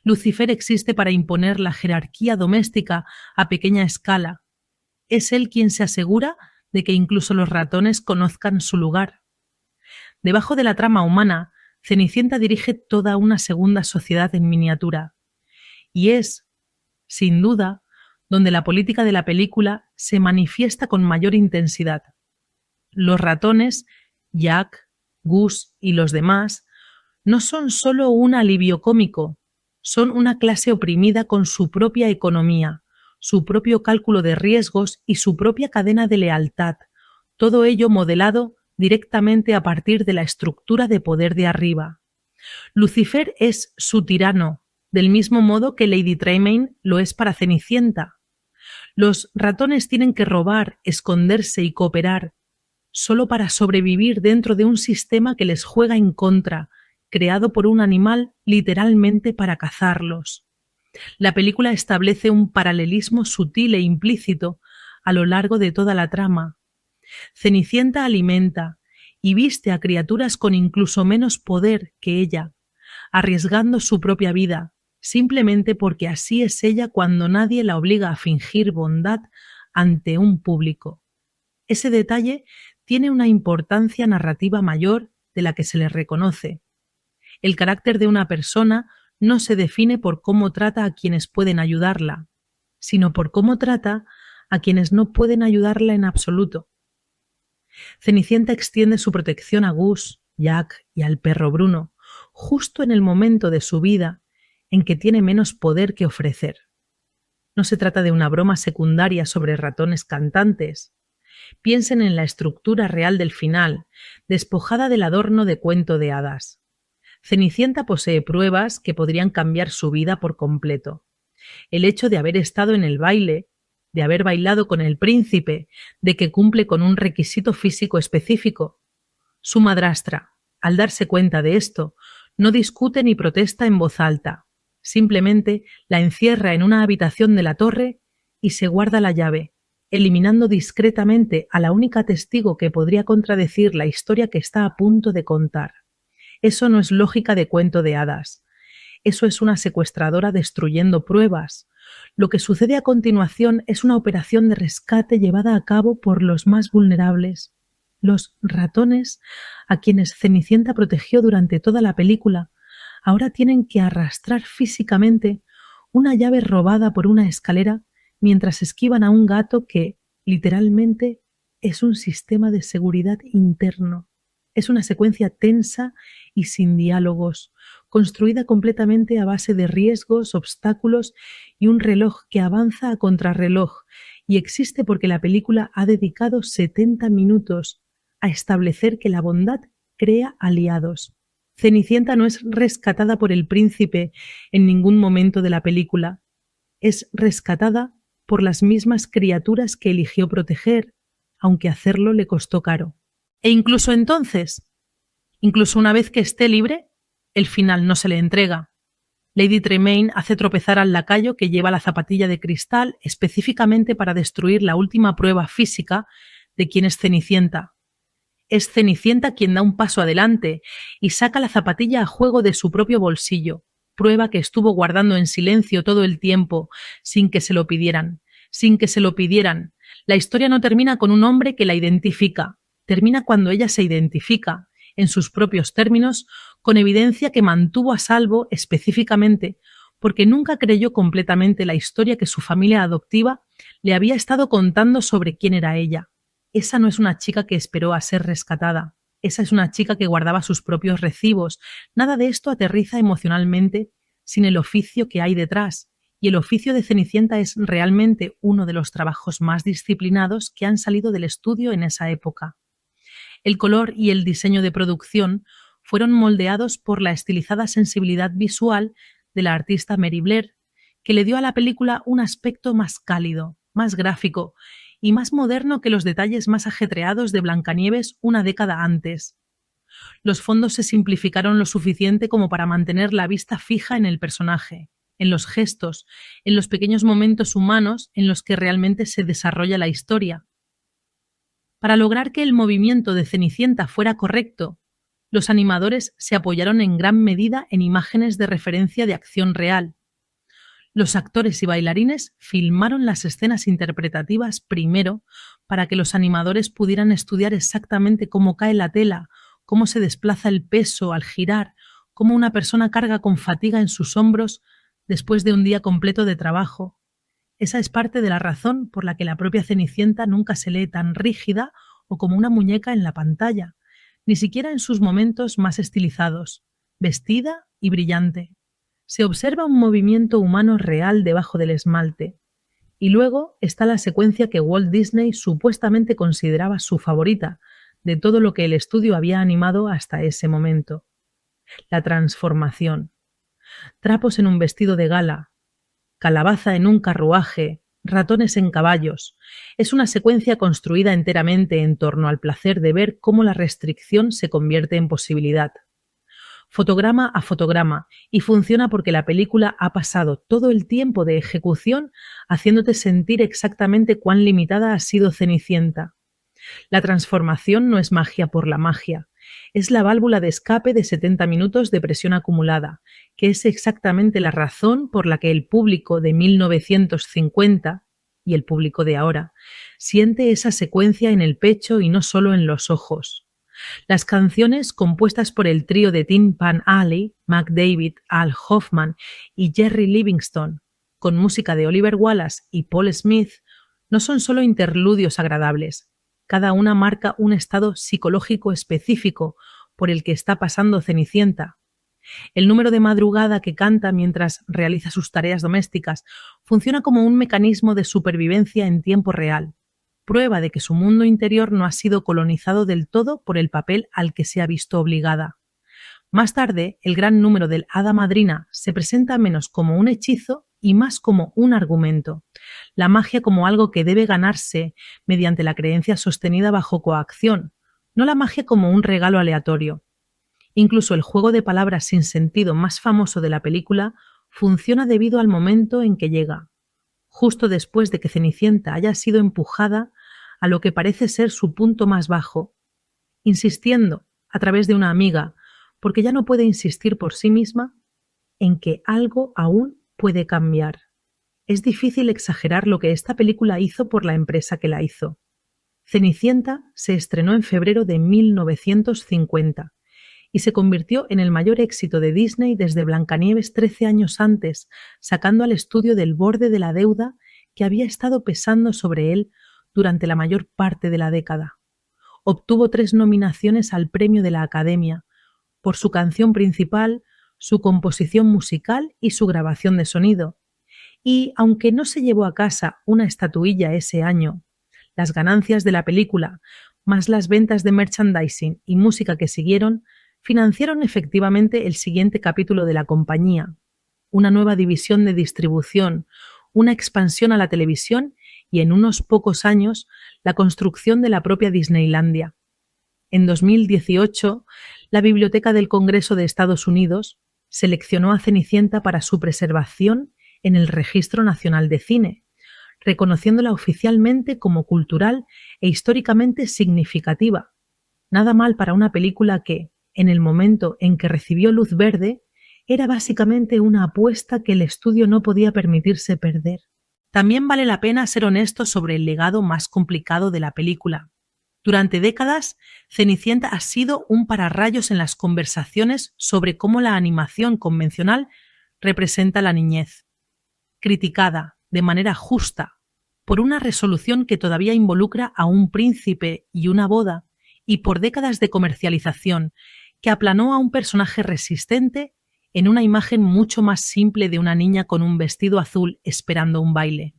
Lucifer existe para imponer la jerarquía doméstica a pequeña escala. Es él quien se asegura de que incluso los ratones conozcan su lugar. Debajo de la trama humana, Cenicienta dirige toda una segunda sociedad en miniatura. Y es, sin duda, donde la política de la película se manifiesta con mayor intensidad. Los ratones, Jack, Gus y los demás, no son solo un alivio cómico, son una clase oprimida con su propia economía, su propio cálculo de riesgos y su propia cadena de lealtad, todo ello modelado directamente a partir de la estructura de poder de arriba. Lucifer es su tirano, del mismo modo que Lady Tremaine lo es para Cenicienta. Los ratones tienen que robar, esconderse y cooperar. solo para sobrevivir dentro de un sistema que les juega en contra, creado por un animal literalmente para cazarlos. La película establece un paralelismo sutil e implícito a lo largo de toda la trama. Cenicienta alimenta y viste a criaturas con incluso menos poder que ella, arriesgando su propia vida, simplemente porque así es ella cuando nadie la obliga a fingir bondad ante un público. Ese detalle tiene una importancia narrativa mayor de la que se le reconoce. El carácter de una persona no se define por cómo trata a quienes pueden ayudarla, sino por cómo trata a quienes no pueden ayudarla en absoluto. Cenicienta extiende su protección a Gus, Jack y al perro Bruno, justo en el momento de su vida en que tiene menos poder que ofrecer. No se trata de una broma secundaria sobre ratones cantantes. Piensen en la estructura real del final, despojada del adorno de cuento de hadas. Cenicienta posee pruebas que podrían cambiar su vida por completo. El hecho de haber estado en el baile, de haber bailado con el príncipe, de que cumple con un requisito físico específico. Su madrastra, al darse cuenta de esto, no discute ni protesta en voz alta. Simplemente la encierra en una habitación de la torre y se guarda la llave, eliminando discretamente a la única testigo que podría contradecir la historia que está a punto de contar. Eso no es lógica de cuento de hadas. Eso es una secuestradora destruyendo pruebas. Lo que sucede a continuación es una operación de rescate llevada a cabo por los más vulnerables, los ratones a quienes Cenicienta protegió durante toda la película. Ahora tienen que arrastrar físicamente una llave robada por una escalera mientras esquivan a un gato que, literalmente, es un sistema de seguridad interno. Es una secuencia tensa y sin diálogos, construida completamente a base de riesgos, obstáculos y un reloj que avanza a contrarreloj, y existe porque la película ha dedicado 70 minutos a establecer que la bondad crea aliados. Cenicienta no es rescatada por el príncipe en ningún momento de la película. Es rescatada por las mismas criaturas que eligió proteger, aunque hacerlo le costó caro. E incluso entonces, incluso una vez que esté libre, el final no se le entrega. Lady Tremaine hace tropezar al lacayo que lleva la zapatilla de cristal específicamente para destruir la última prueba física de quién es Cenicienta. Es Cenicienta quien da un paso adelante y saca la zapatilla a juego de su propio bolsillo, prueba que estuvo guardando en silencio todo el tiempo, sin que se lo pidieran. La historia no termina con un hombre que la identifica, termina cuando ella se identifica, en sus propios términos, con evidencia que mantuvo a salvo específicamente porque nunca creyó completamente la historia que su familia adoptiva le había estado contando sobre quién era ella. Esa no es una chica que esperó a ser rescatada. Esa es una chica que guardaba sus propios recibos. Nada de esto aterriza emocionalmente sin el oficio que hay detrás. Y el oficio de Cenicienta es realmente uno de los trabajos más disciplinados que han salido del estudio en esa época. El color y el diseño de producción fueron moldeados por la estilizada sensibilidad visual de la artista Mary Blair, que le dio a la película un aspecto más cálido, más gráfico y más moderno que los detalles más ajetreados de Blancanieves una década antes. Los fondos se simplificaron lo suficiente como para mantener la vista fija en el personaje, en los gestos, en los pequeños momentos humanos en los que realmente se desarrolla la historia. Para lograr que el movimiento de Cenicienta fuera correcto, los animadores se apoyaron en gran medida en imágenes de referencia de acción real. Los actores y bailarines filmaron las escenas interpretativas primero para que los animadores pudieran estudiar exactamente cómo cae la tela, cómo se desplaza el peso al girar, cómo una persona carga con fatiga en sus hombros después de un día completo de trabajo. Esa es parte de la razón por la que la propia Cenicienta nunca se lee tan rígida o como una muñeca en la pantalla, ni siquiera en sus momentos más estilizados, vestida y brillante. Se observa un movimiento humano real debajo del esmalte. Y luego está la secuencia que Walt Disney supuestamente consideraba su favorita de todo lo que el estudio había animado hasta ese momento. La transformación. Trapos en un vestido de gala, calabaza en un carruaje, Ratones en caballos. Es una secuencia construida enteramente en torno al placer de ver cómo la restricción se convierte en posibilidad. Fotograma a fotograma, y funciona porque la película ha pasado todo el tiempo de ejecución haciéndote sentir exactamente cuán limitada ha sido Cenicienta. La transformación no es magia por la magia, es la válvula de escape de 70 minutos de presión acumulada, que es exactamente la razón por la que el público de 1950 y el público de ahora siente esa secuencia en el pecho y no solo en los ojos. Las canciones compuestas por el trío de Tin Pan Alley, Mac David, Al Hoffman y Jerry Livingston, con música de Oliver Wallace y Paul Smith, no son solo interludios agradables. Cada una marca un estado psicológico específico por el que está pasando Cenicienta. El número de madrugada que canta mientras realiza sus tareas domésticas funciona como un mecanismo de supervivencia en tiempo real, prueba de que su mundo interior no ha sido colonizado del todo por el papel al que se ha visto obligada. Más tarde, el gran número del Hada Madrina se presenta menos como un hechizo y más como un argumento, la magia como algo que debe ganarse mediante la creencia sostenida bajo coacción, no la magia como un regalo aleatorio. Incluso el juego de palabras sin sentido más famoso de la película funciona debido al momento en que llega, justo después de que Cenicienta haya sido empujada a lo que parece ser su punto más bajo, insistiendo, a través de una amiga, porque ya no puede insistir por sí misma, en que algo aún puede cambiar. Es difícil exagerar lo que esta película hizo por la empresa que la hizo. Cenicienta se estrenó en febrero de 1950 y se convirtió en el mayor éxito de Disney desde Blancanieves 13 años antes, sacando al estudio del borde de la deuda que había estado pesando sobre él durante la mayor parte de la década. Obtuvo 3 nominaciones al Premio de la Academia, por su canción principal, su composición musical y su grabación de sonido. Y, aunque no se llevó a casa una estatuilla ese año, las ganancias de la película, más las ventas de merchandising y música que siguieron, financiaron efectivamente el siguiente capítulo de la compañía, una nueva división de distribución, una expansión a la televisión y, en unos pocos años, la construcción de la propia Disneylandia. En 2018, la Biblioteca del Congreso de Estados Unidos seleccionó a Cenicienta para su preservación en el Registro Nacional de Cine, reconociéndola oficialmente como cultural e históricamente significativa. Nada mal para una película que, en el momento en que recibió luz verde, era básicamente una apuesta que el estudio no podía permitirse perder. También vale la pena ser honesto sobre el legado más complicado de la película. Durante décadas, Cenicienta ha sido un pararrayos en las conversaciones sobre cómo la animación convencional representa la niñez. Criticada, de manera justa, por una resolución que todavía involucra a un príncipe y una boda, y por décadas de comercialización que aplanó a un personaje resistente en una imagen mucho más simple de una niña con un vestido azul esperando un baile.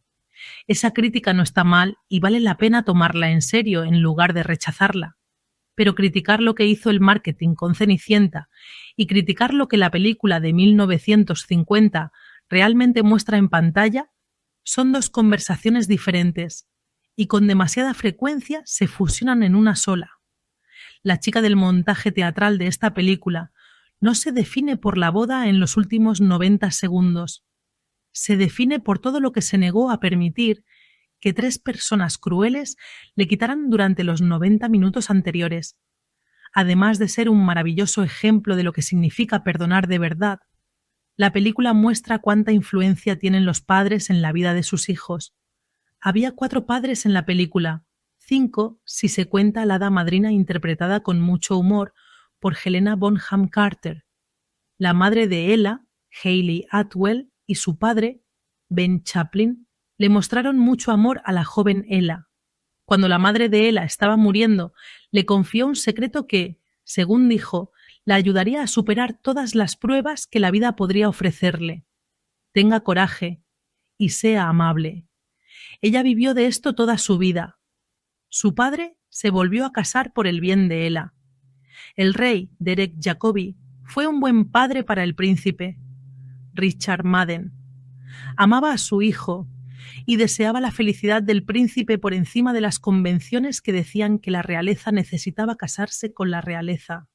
Esa crítica no está mal y vale la pena tomarla en serio en lugar de rechazarla. Pero criticar lo que hizo el marketing con Cenicienta y criticar lo que la película de 1950 realmente muestra en pantalla son 2 conversaciones diferentes y con demasiada frecuencia se fusionan en una sola. La chica del montaje teatral de esta película no se define por la boda en los últimos 90 segundos. Se define por todo lo que se negó a permitir que 3 personas crueles le quitaran durante los 90 minutos anteriores. Además de ser un maravilloso ejemplo de lo que significa perdonar de verdad, la película muestra cuánta influencia tienen los padres en la vida de sus hijos. Había 4 padres en la película, 5 si se cuenta a la hada madrina interpretada con mucho humor por Helena Bonham Carter. La madre de Ella, Hayley Atwell, y su padre, Ben Chaplin, le mostraron mucho amor a la joven Ella. Cuando la madre de Ella estaba muriendo, le confió un secreto que, según dijo, la ayudaría a superar todas las pruebas que la vida podría ofrecerle. Tenga coraje y sea amable. Ella vivió de esto toda su vida. Su padre se volvió a casar por el bien de Ella. El rey, Derek Jacobi, fue un buen padre para el príncipe, Richard Madden. Amaba a su hijo y deseaba la felicidad del príncipe por encima de las convenciones que decían que la realeza necesitaba casarse con la realeza.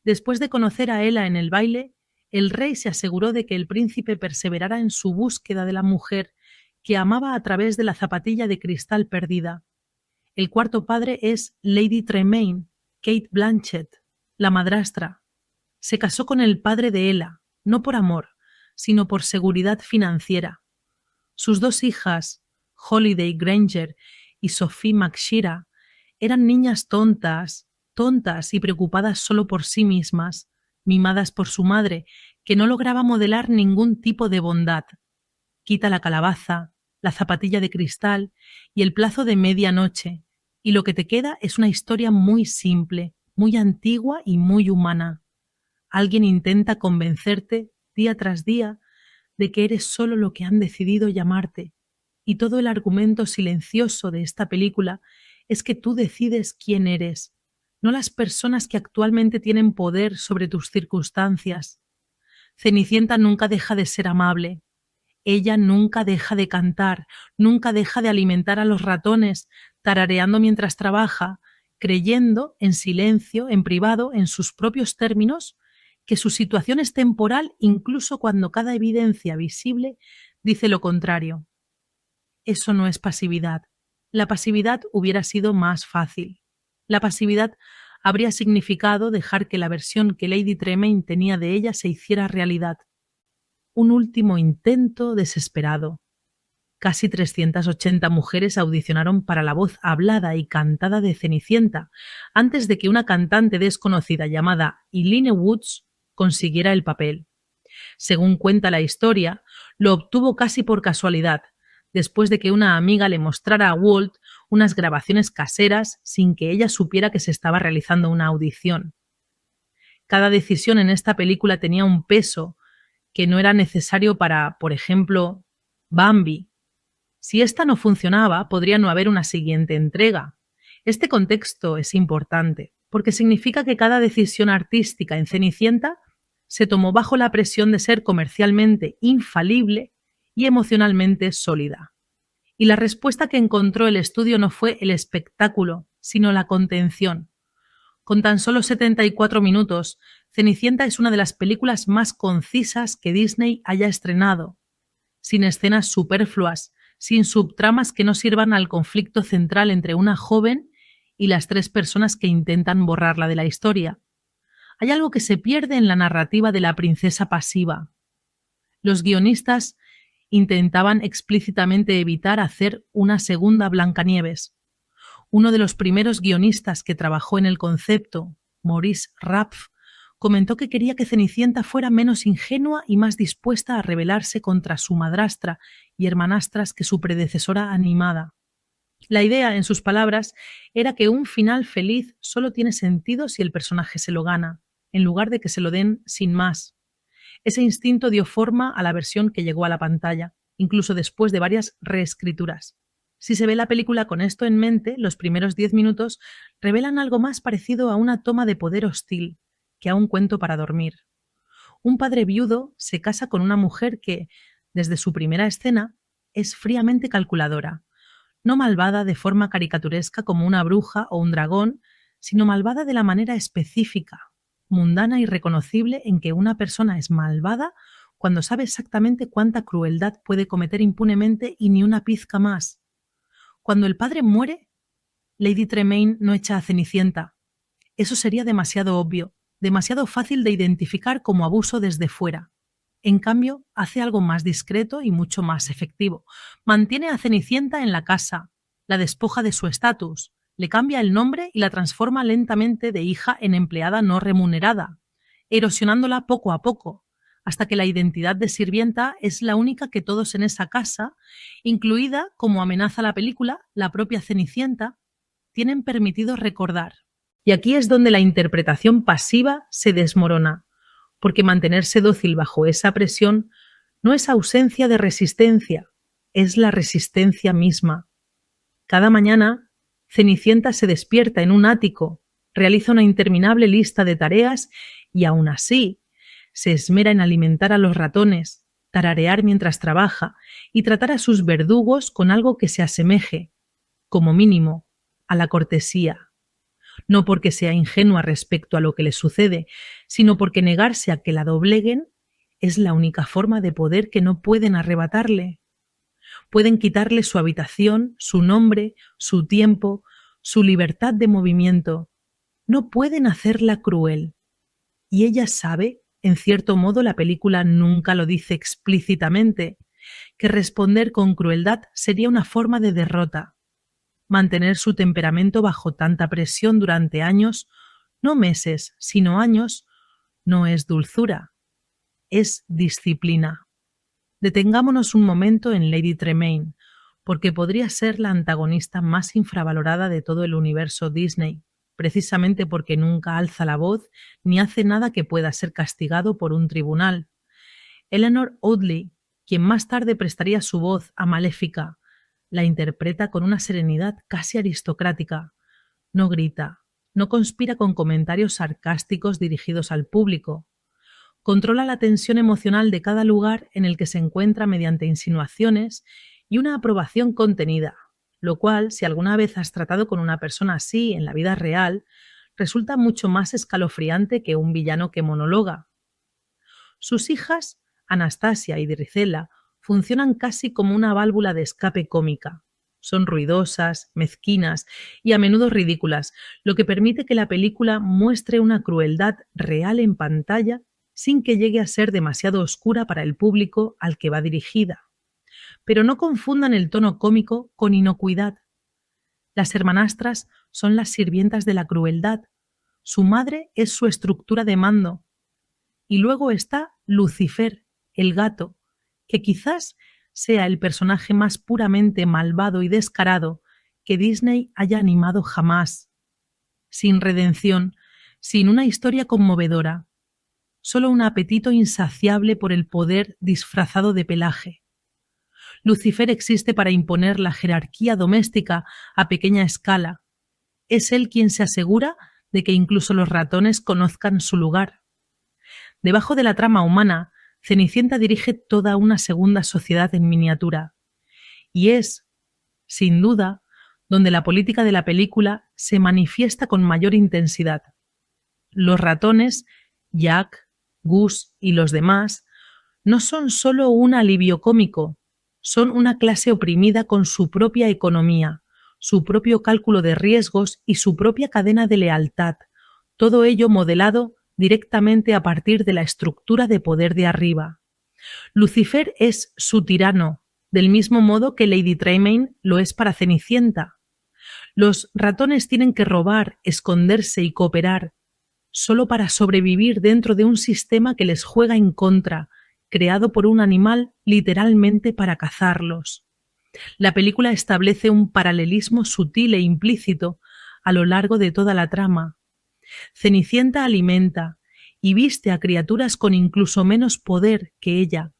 Después de conocer a Ela en el baile, el rey se aseguró de que el príncipe perseverara en su búsqueda de la mujer que amaba a través de la zapatilla de cristal perdida. El cuarto padre es Lady Tremaine, Kate Blanchett, la madrastra. Se casó con el padre de Ela, no por amor, sino por seguridad financiera. Sus dos hijas, Holiday Granger y Sophie McShira, eran niñas tontas y preocupadas solo por sí mismas, mimadas por su madre, que no lograba modelar ningún tipo de bondad. Quita la calabaza, la zapatilla de cristal y el plazo de medianoche, y lo que te queda es una historia muy simple, muy antigua y muy humana. Alguien intenta convencerte, día tras día, de que eres solo lo que han decidido llamarte, y todo el argumento silencioso de esta película es que tú decides quién eres, no las personas que actualmente tienen poder sobre tus circunstancias. Cenicienta nunca deja de ser amable. Ella nunca deja de cantar, nunca deja de alimentar a los ratones, tarareando mientras trabaja, creyendo, en silencio, en privado, en sus propios términos, que su situación es temporal incluso cuando cada evidencia visible dice lo contrario. Eso no es pasividad. La pasividad hubiera sido más fácil. La pasividad habría significado dejar que la versión que Lady Tremaine tenía de ella se hiciera realidad. Un último intento desesperado. Casi 380 mujeres audicionaron para la voz hablada y cantada de Cenicienta antes de que una cantante desconocida llamada Eileen Woods consiguiera el papel. Según cuenta la historia, lo obtuvo casi por casualidad, después de que una amiga le mostrara a Walt unas grabaciones caseras sin que ella supiera que se estaba realizando una audición. Cada decisión en esta película tenía un peso que no era necesario para, por ejemplo, Bambi. Si esta no funcionaba, podría no haber una siguiente entrega. Este contexto es importante, porque significa que cada decisión artística en Cenicienta se tomó bajo la presión de ser comercialmente infalible y emocionalmente sólida. Y la respuesta que encontró el estudio no fue el espectáculo, sino la contención. Con tan solo 74 minutos, Cenicienta es una de las películas más concisas que Disney haya estrenado, sin escenas superfluas, sin subtramas que no sirvan al conflicto central entre una joven y las tres personas que intentan borrarla de la historia. Hay algo que se pierde en la narrativa de la princesa pasiva. Los guionistas intentaban explícitamente evitar hacer una segunda Blancanieves. Uno de los primeros guionistas que trabajó en el concepto, Maurice Rapf, comentó que quería que Cenicienta fuera menos ingenua y más dispuesta a rebelarse contra su madrastra y hermanastras que su predecesora animada. La idea, en sus palabras, era que un final feliz solo tiene sentido si el personaje se lo gana, en lugar de que se lo den sin más. Ese instinto dio forma a la versión que llegó a la pantalla, incluso después de varias reescrituras. Si se ve la película con esto en mente, los primeros 10 minutos revelan algo más parecido a una toma de poder hostil que a un cuento para dormir. Un padre viudo se casa con una mujer que, desde su primera escena, es fríamente calculadora, no malvada de forma caricaturesca como una bruja o un dragón, sino malvada de la manera específica, mundana y reconocible en que una persona es malvada cuando sabe exactamente cuánta crueldad puede cometer impunemente y ni una pizca más. Cuando el padre muere, Lady Tremaine no echa a Cenicienta. Eso sería demasiado obvio, demasiado fácil de identificar como abuso desde fuera. En cambio, hace algo más discreto y mucho más efectivo. Mantiene a Cenicienta en la casa, la despoja de su estatus, le cambia el nombre y la transforma lentamente de hija en empleada no remunerada, erosionándola poco a poco, hasta que la identidad de sirvienta es la única que todos en esa casa, incluida, como amenaza la película, la propia Cenicienta, tienen permitido recordar. Y aquí es donde la interpretación pasiva se desmorona, porque mantenerse dócil bajo esa presión no es ausencia de resistencia, es la resistencia misma. Cada mañana, Cenicienta se despierta en un ático, realiza una interminable lista de tareas y aún así se esmera en alimentar a los ratones, tararear mientras trabaja y tratar a sus verdugos con algo que se asemeje, como mínimo, a la cortesía. No porque sea ingenua respecto a lo que le sucede, sino porque negarse a que la dobleguen es la única forma de poder que no pueden arrebatarle. Pueden quitarle su habitación, su nombre, su tiempo, su libertad de movimiento. No pueden hacerla cruel. Y ella sabe, en cierto modo la película nunca lo dice explícitamente, que responder con crueldad sería una forma de derrota. Mantener su temperamento bajo tanta presión durante años, no meses, sino años, no es dulzura, es disciplina. Detengámonos un momento en Lady Tremaine, porque podría ser la antagonista más infravalorada de todo el universo Disney, precisamente porque nunca alza la voz ni hace nada que pueda ser castigado por un tribunal. Eleanor Audley, quien más tarde prestaría su voz a Maléfica, la interpreta con una serenidad casi aristocrática. No grita, no conspira con comentarios sarcásticos dirigidos al público. Controla la tensión emocional de cada lugar en el que se encuentra mediante insinuaciones y una aprobación contenida, lo cual, si alguna vez has tratado con una persona así en la vida real, resulta mucho más escalofriante que un villano que monologa. Sus hijas, Anastasia y Drizella, funcionan casi como una válvula de escape cómica. Son ruidosas, mezquinas y a menudo ridículas, lo que permite que la película muestre una crueldad real en pantalla sin que llegue a ser demasiado oscura para el público al que va dirigida. Pero no confundan el tono cómico con inocuidad. Las hermanastras son las sirvientas de la crueldad. Su madre es su estructura de mando. Y luego está Lucifer, el gato, que quizás sea el personaje más puramente malvado y descarado que Disney haya animado jamás. Sin redención, sin una historia conmovedora, solo un apetito insaciable por el poder disfrazado de pelaje. Lucifer existe para imponer la jerarquía doméstica a pequeña escala. Es él quien se asegura de que incluso los ratones conozcan su lugar. Debajo de la trama humana, Cenicienta dirige toda una segunda sociedad en miniatura. Y es, sin duda, donde la política de la película se manifiesta con mayor intensidad. Los ratones, Jack, Gus y los demás, no son solo un alivio cómico, son una clase oprimida con su propia economía, su propio cálculo de riesgos y su propia cadena de lealtad, todo ello modelado directamente a partir de la estructura de poder de arriba. Lucifer es su tirano, del mismo modo que Lady Tremaine lo es para Cenicienta. Los ratones tienen que robar, esconderse y cooperar, solo para sobrevivir dentro de un sistema que les juega en contra, creado por un animal literalmente para cazarlos. La película establece un paralelismo sutil e implícito a lo largo de toda la trama. Cenicienta alimenta y viste a criaturas con incluso menos poder que ella,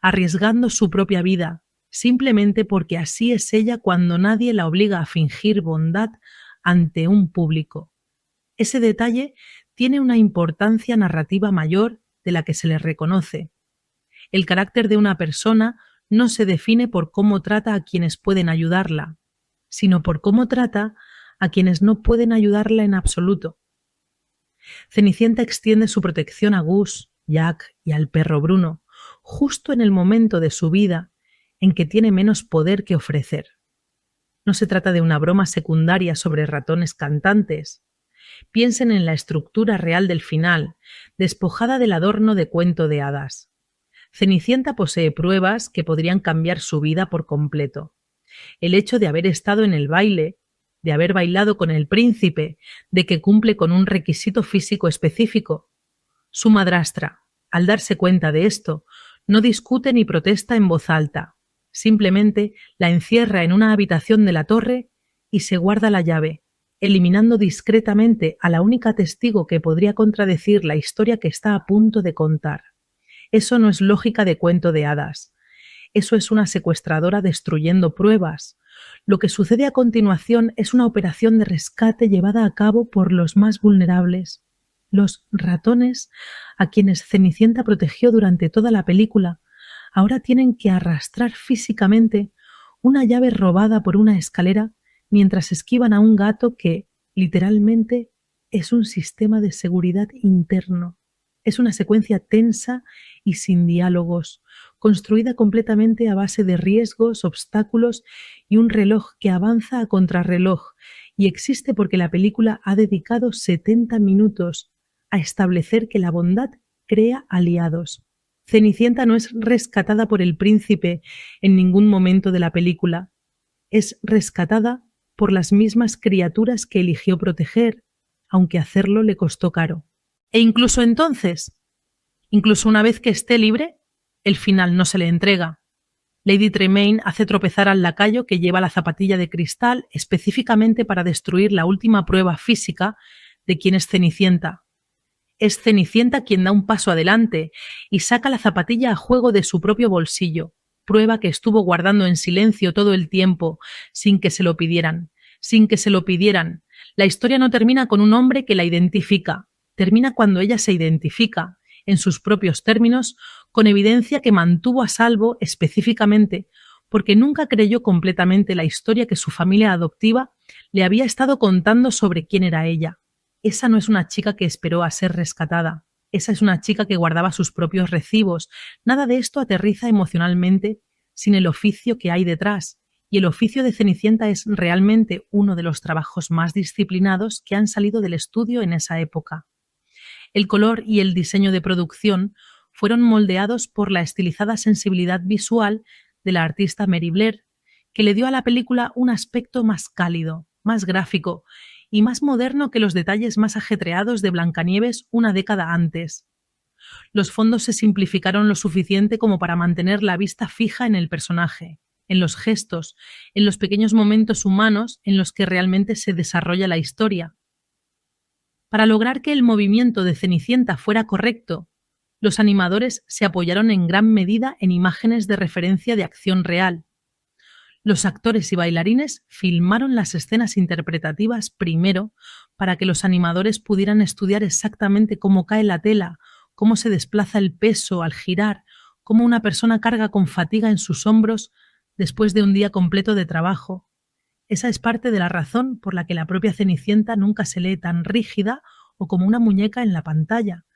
arriesgando su propia vida, simplemente porque así es ella cuando nadie la obliga a fingir bondad ante un público. Ese detalle tiene una importancia narrativa mayor de la que se le reconoce. El carácter de una persona no se define por cómo trata a quienes pueden ayudarla, sino por cómo trata a quienes no pueden ayudarla en absoluto. Cenicienta extiende su protección a Gus, Jack y al perro Bruno, justo en el momento de su vida en que tiene menos poder que ofrecer. No se trata de una broma secundaria sobre ratones cantantes. Piensen en la estructura real del final, despojada del adorno de cuento de hadas. Cenicienta posee pruebas que podrían cambiar su vida por completo. El hecho de haber estado en el baile, de haber bailado con el príncipe, de que cumple con un requisito físico específico. Su madrastra, al darse cuenta de esto, no discute ni protesta en voz alta, simplemente la encierra en una habitación de la torre y se guarda la llave, eliminando discretamente a la única testigo que podría contradecir la historia que está a punto de contar. Eso no es lógica de cuento de hadas. Eso es una secuestradora destruyendo pruebas. Lo que sucede a continuación es una operación de rescate llevada a cabo por los más vulnerables, los ratones a quienes Cenicienta protegió durante toda la película, Ahora tienen que arrastrar físicamente una llave robada por una escalera mientras esquivan a un gato que, literalmente, es un sistema de seguridad interno. Es una secuencia tensa y sin diálogos, construida completamente a base de riesgos, obstáculos y un reloj que avanza a contrarreloj, y existe porque la película ha dedicado 70 minutos a establecer que la bondad crea aliados. Cenicienta no es rescatada por el príncipe en ningún momento de la película. Es rescatada por las mismas criaturas que eligió proteger, aunque hacerlo le costó caro. E incluso entonces, incluso una vez que esté libre, el final no se le entrega. Lady Tremaine hace tropezar al lacayo que lleva la zapatilla de cristal específicamente para destruir la última prueba física de quién es Cenicienta. Es Cenicienta quien da un paso adelante y saca la zapatilla a juego de su propio bolsillo, prueba que estuvo guardando en silencio todo el tiempo, sin que se lo pidieran. La historia no termina con un hombre que la identifica, termina cuando ella se identifica, en sus propios términos, con evidencia que mantuvo a salvo específicamente porque nunca creyó completamente la historia que su familia adoptiva le había estado contando sobre quién era ella. Esa no es una chica que esperó a ser rescatada. Esa es una chica que guardaba sus propios recibos. Nada de esto aterriza emocionalmente sin el oficio que hay detrás. Y el oficio de Cenicienta es realmente uno de los trabajos más disciplinados que han salido del estudio en esa época. El color y el diseño de producción fueron moldeados por la estilizada sensibilidad visual de la artista Mary Blair, que le dio a la película un aspecto más cálido, más gráfico y más moderno que los detalles más ajetreados de Blancanieves una década antes. Los fondos se simplificaron lo suficiente como para mantener la vista fija en el personaje, en los gestos, en los pequeños momentos humanos en los que realmente se desarrolla la historia. Para lograr que el movimiento de Cenicienta fuera correcto, los animadores se apoyaron en gran medida en imágenes de referencia de acción real. Los actores y bailarines filmaron las escenas interpretativas primero para que los animadores pudieran estudiar exactamente cómo cae la tela, cómo se desplaza el peso al girar, cómo una persona carga con fatiga en sus hombros después de un día completo de trabajo. Esa es parte de la razón por la que la propia Cenicienta nunca se lee tan rígida o como una muñeca en la pantalla,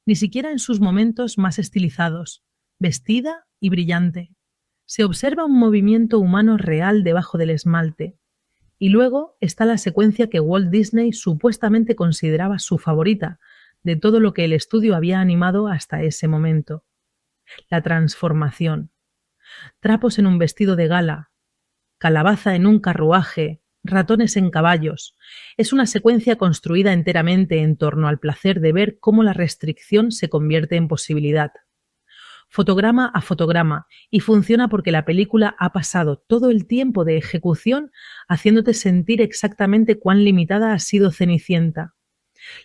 ni siquiera en sus momentos más estilizados, vestida y brillante. Se observa un movimiento humano real debajo del esmalte. Y luego está la secuencia que Walt Disney supuestamente consideraba su favorita de todo lo que el estudio había animado hasta ese momento. La transformación. Trapos en un vestido de gala, calabaza en un carruaje, ratones en caballos. Es una secuencia construida enteramente en torno al placer de ver cómo la restricción se convierte en posibilidad. Fotograma a fotograma, y funciona porque la película ha pasado todo el tiempo de ejecución haciéndote sentir exactamente cuán limitada ha sido Cenicienta.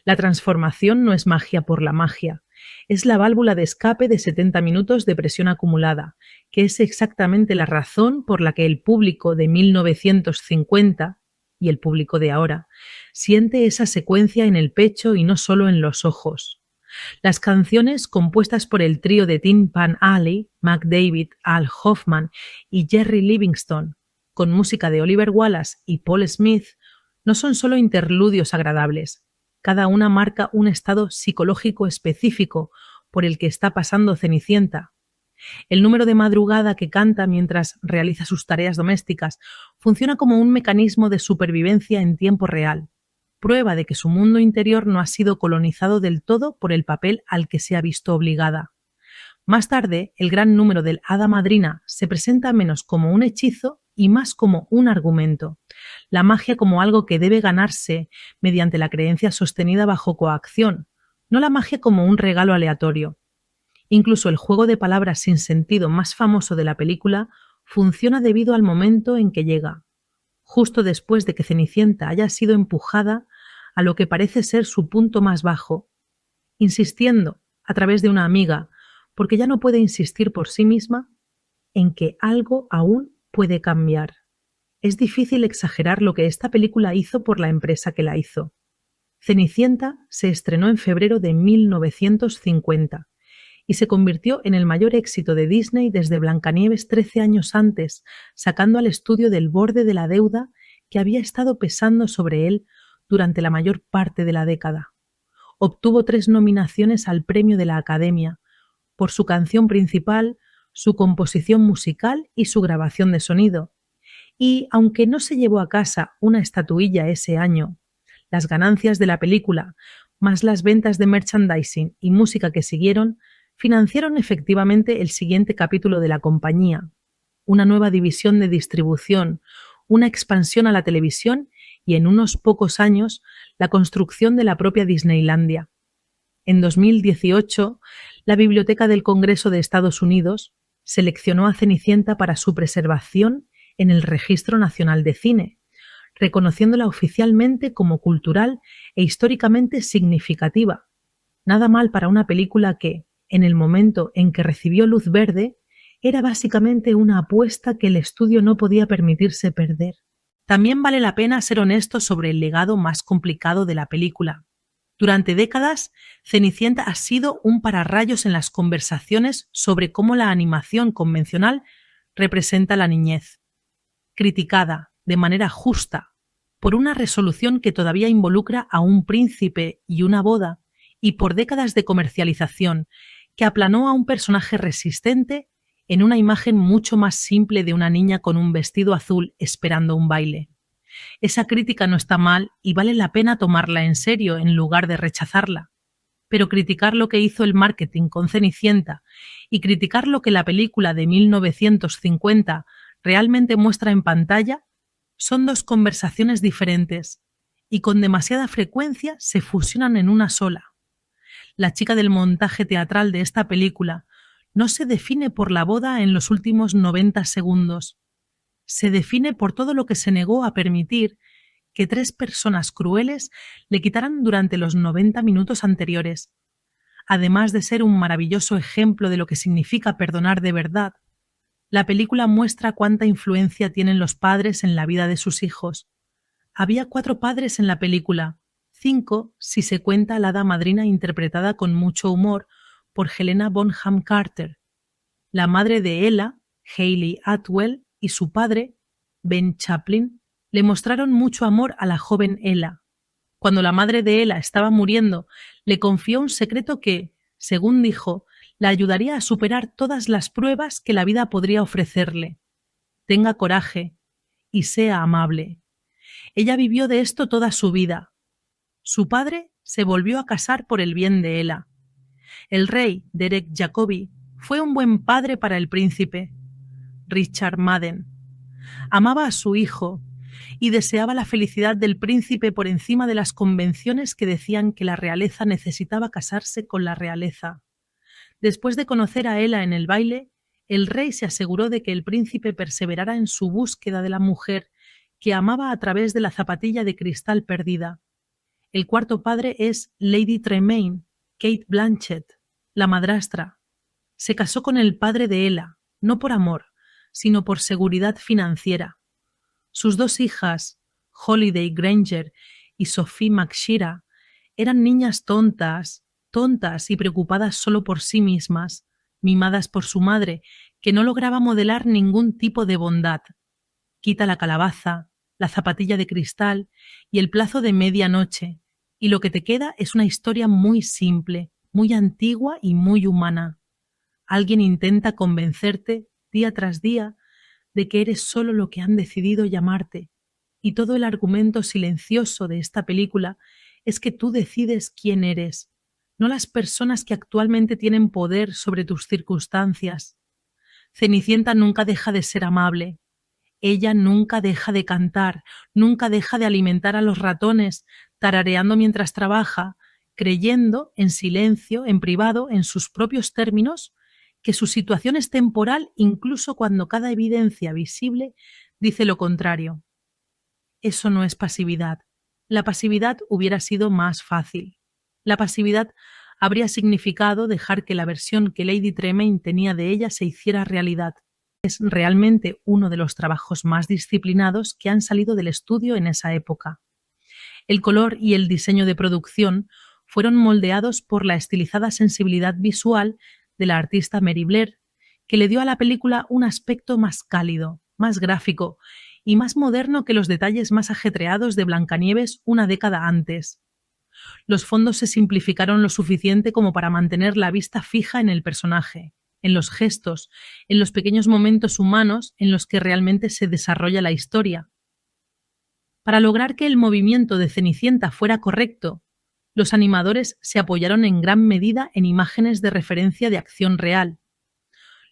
La transformación no es magia por la magia, es la válvula de escape de 70 minutos de presión acumulada, que es exactamente la razón por la que el público de 1950 y el público de ahora siente esa secuencia en el pecho y no solo en los ojos. Las canciones compuestas por el trío de Tin Pan Alley, Mac David, Al Hoffman y Jerry Livingston, con música de Oliver Wallace y Paul Smith, no son solo interludios agradables. Cada una marca un estado psicológico específico por el que está pasando Cenicienta. El número de madrugada que canta mientras realiza sus tareas domésticas funciona como un mecanismo de supervivencia en tiempo real, prueba de que su mundo interior no ha sido colonizado del todo por el papel al que se ha visto obligada. Más tarde, el gran número del Hada Madrina se presenta menos como un hechizo y más como un argumento. La magia como algo que debe ganarse mediante la creencia sostenida bajo coacción, no la magia como un regalo aleatorio. Incluso el juego de palabras sin sentido más famoso de la película funciona debido al momento en que llega, justo después de que Cenicienta haya sido empujada a lo que parece ser su punto más bajo, insistiendo, a través de una amiga, porque ya no puede insistir por sí misma, en que algo aún puede cambiar. Es difícil exagerar lo que esta película hizo por la empresa que la hizo. Cenicienta se estrenó en febrero de 1950 y se convirtió en el mayor éxito de Disney desde Blancanieves 13 años antes, sacando al estudio del borde de la deuda que había estado pesando sobre él durante la mayor parte de la década. Obtuvo 3 nominaciones al Premio de la Academia por su canción principal, su composición musical y su grabación de sonido. Y, aunque no se llevó a casa una estatuilla ese año, las ganancias de la película, más las ventas de merchandising y música que siguieron, financiaron efectivamente el siguiente capítulo de la compañía, una nueva división de distribución, una expansión a la televisión y, en unos pocos años, la construcción de la propia Disneylandia. En 2018, la Biblioteca del Congreso de Estados Unidos seleccionó a Cenicienta para su preservación en el Registro Nacional de Cine, reconociéndola oficialmente como cultural e históricamente significativa. Nada mal para una película que, en el momento en que recibió luz verde, era básicamente una apuesta que el estudio no podía permitirse perder. También vale la pena ser honesto sobre el legado más complicado de la película. Durante décadas, Cenicienta ha sido un pararrayos en las conversaciones sobre cómo la animación convencional representa la niñez. Criticada, de manera justa, por una resolución que todavía involucra a un príncipe y una boda, y por décadas de comercialización que aplanó a un personaje resistente en una imagen mucho más simple de una niña con un vestido azul esperando un baile. Esa crítica no está mal y vale la pena tomarla en serio en lugar de rechazarla. Pero criticar lo que hizo el marketing con Cenicienta y criticar lo que la película de 1950 realmente muestra en pantalla son dos conversaciones diferentes y con demasiada frecuencia se fusionan en una sola. La chica del montaje teatral de esta película no se define por la boda en los últimos 90 segundos. Se define por todo lo que se negó a permitir que 3 personas crueles le quitaran durante los 90 minutos anteriores. Además de ser un maravilloso ejemplo de lo que significa perdonar de verdad, la película muestra cuánta influencia tienen los padres en la vida de sus hijos. Había 4 padres en la película, 5 si se cuenta la hada madrina interpretada con mucho humor por Helena Bonham Carter. La madre de Ella, Hayley Atwell, y su padre, Ben Chaplin, le mostraron mucho amor a la joven Ella. Cuando la madre de Ella estaba muriendo, le confió un secreto que, según dijo, la ayudaría a superar todas las pruebas que la vida podría ofrecerle. Tenga coraje y sea amable. Ella vivió de esto toda su vida. Su padre se volvió a casar por el bien de Ella. El rey, Derek Jacobi, fue un buen padre para el príncipe. Richard Madden amaba a su hijo y deseaba la felicidad del príncipe por encima de las convenciones que decían que la realeza necesitaba casarse con la realeza. Después de conocer a Ella en el baile, el rey se aseguró de que el príncipe perseverara en su búsqueda de la mujer que amaba a través de la zapatilla de cristal perdida. El cuarto padre es Lady Tremaine, Kate Blanchett, la madrastra. Se casó con el padre de Ella, no por amor, sino por seguridad financiera. Sus 2 hijas, Holiday Granger y Sophie McShira, eran niñas tontas y preocupadas solo por sí mismas, mimadas por su madre, que no lograba modelar ningún tipo de bondad. Quita la calabaza, la zapatilla de cristal y el plazo de medianoche, y lo que te queda es una historia muy simple, muy antigua y muy humana. Alguien intenta convencerte, día tras día, de que eres solo lo que han decidido llamarte, y todo el argumento silencioso de esta película es que tú decides quién eres, no las personas que actualmente tienen poder sobre tus circunstancias. Cenicienta nunca deja de ser amable. Ella nunca deja de cantar, nunca deja de alimentar a los ratones, tarareando mientras trabaja, creyendo, en silencio, en privado, en sus propios términos, que su situación es temporal incluso cuando cada evidencia visible dice lo contrario. Eso no es pasividad. La pasividad hubiera sido más fácil. La pasividad habría significado dejar que la versión que Lady Tremaine tenía de ella se hiciera realidad. Es realmente uno de los trabajos más disciplinados que han salido del estudio en esa época. El color y el diseño de producción fueron moldeados por la estilizada sensibilidad visual de la artista Mary Blair, que le dio a la película un aspecto más cálido, más gráfico y más moderno que los detalles más ajetreados de Blancanieves una década antes. Los fondos se simplificaron lo suficiente como para mantener la vista fija en el personaje, en los gestos, en los pequeños momentos humanos en los que realmente se desarrolla la historia. Para lograr que el movimiento de Cenicienta fuera correcto, los animadores se apoyaron en gran medida en imágenes de referencia de acción real.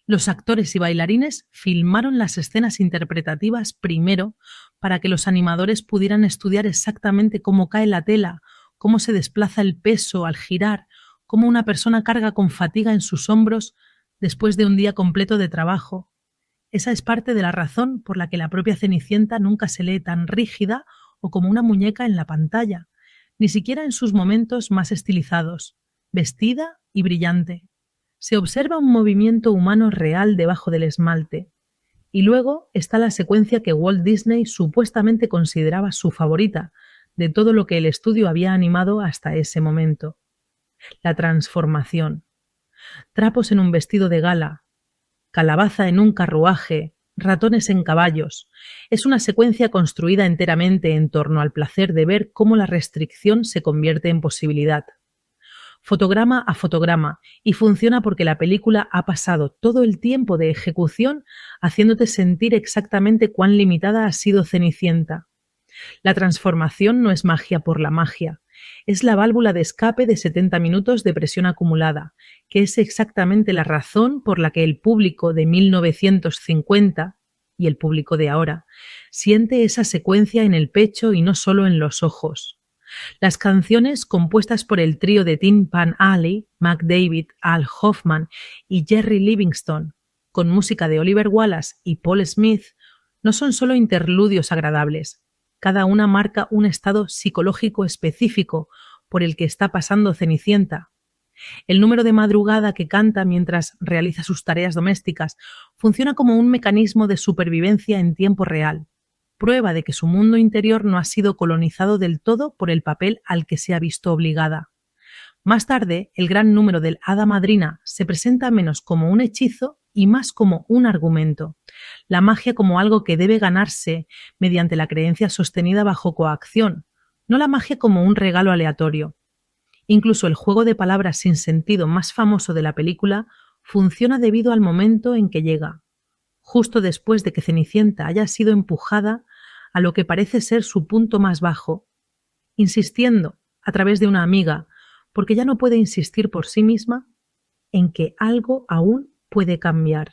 Los actores y bailarines filmaron las escenas interpretativas primero para que los animadores pudieran estudiar exactamente cómo cae la tela, cómo se desplaza el peso al girar, cómo una persona carga con fatiga en sus hombros después de un día completo de trabajo. Esa es parte de la razón por la que la propia Cenicienta nunca se lee tan rígida o como una muñeca en la pantalla, ni siquiera en sus momentos más estilizados, vestida y brillante. Se observa un movimiento humano real debajo del esmalte. Y luego está la secuencia que Walt Disney supuestamente consideraba su favorita de todo lo que el estudio había animado hasta ese momento. La transformación. Trapos en un vestido de gala, calabaza en un carruaje, ratones en caballos. Es una secuencia construida enteramente en torno al placer de ver cómo la restricción se convierte en posibilidad. Fotograma a fotograma, y funciona porque la película ha pasado todo el tiempo de ejecución haciéndote sentir exactamente cuán limitada ha sido Cenicienta. La transformación no es magia por la magia, es la válvula de escape de 70 minutos de presión acumulada, que es exactamente la razón por la que el público de 1950 y el público de ahora siente esa secuencia en el pecho y no solo en los ojos. Las canciones compuestas por el trío de Tin Pan Alley, Mac David, Al Hoffman y Jerry Livingston, con música de Oliver Wallace y Paul Smith, no son solo interludios agradables. Cada una marca un estado psicológico específico por el que está pasando Cenicienta. El número de madrugada que canta mientras realiza sus tareas domésticas funciona como un mecanismo de supervivencia en tiempo real, prueba de que su mundo interior no ha sido colonizado del todo por el papel al que se ha visto obligada. Más tarde, el gran número del Hada Madrina se presenta menos como un hechizo y más como un argumento. La magia como algo que debe ganarse mediante la creencia sostenida bajo coacción, no la magia como un regalo aleatorio. Incluso el juego de palabras sin sentido más famoso de la película funciona debido al momento en que llega, justo después de que Cenicienta haya sido empujada a lo que parece ser su punto más bajo, insistiendo, a través de una amiga, porque ya no puede insistir por sí misma, en que algo aún puede cambiar.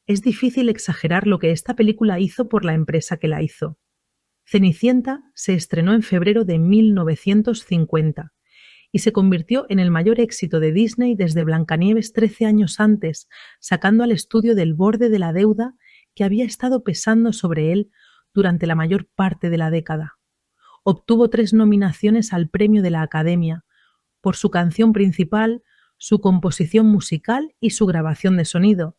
Es difícil exagerar lo que esta película hizo por la empresa que la hizo. Cenicienta se estrenó en febrero de 1950 y se convirtió en el mayor éxito de Disney desde Blancanieves 13 años antes, sacando al estudio del borde de la deuda que había estado pesando sobre él durante la mayor parte de la década. Obtuvo 3 nominaciones al Premio de la Academia por su canción principal, su composición musical y su grabación de sonido.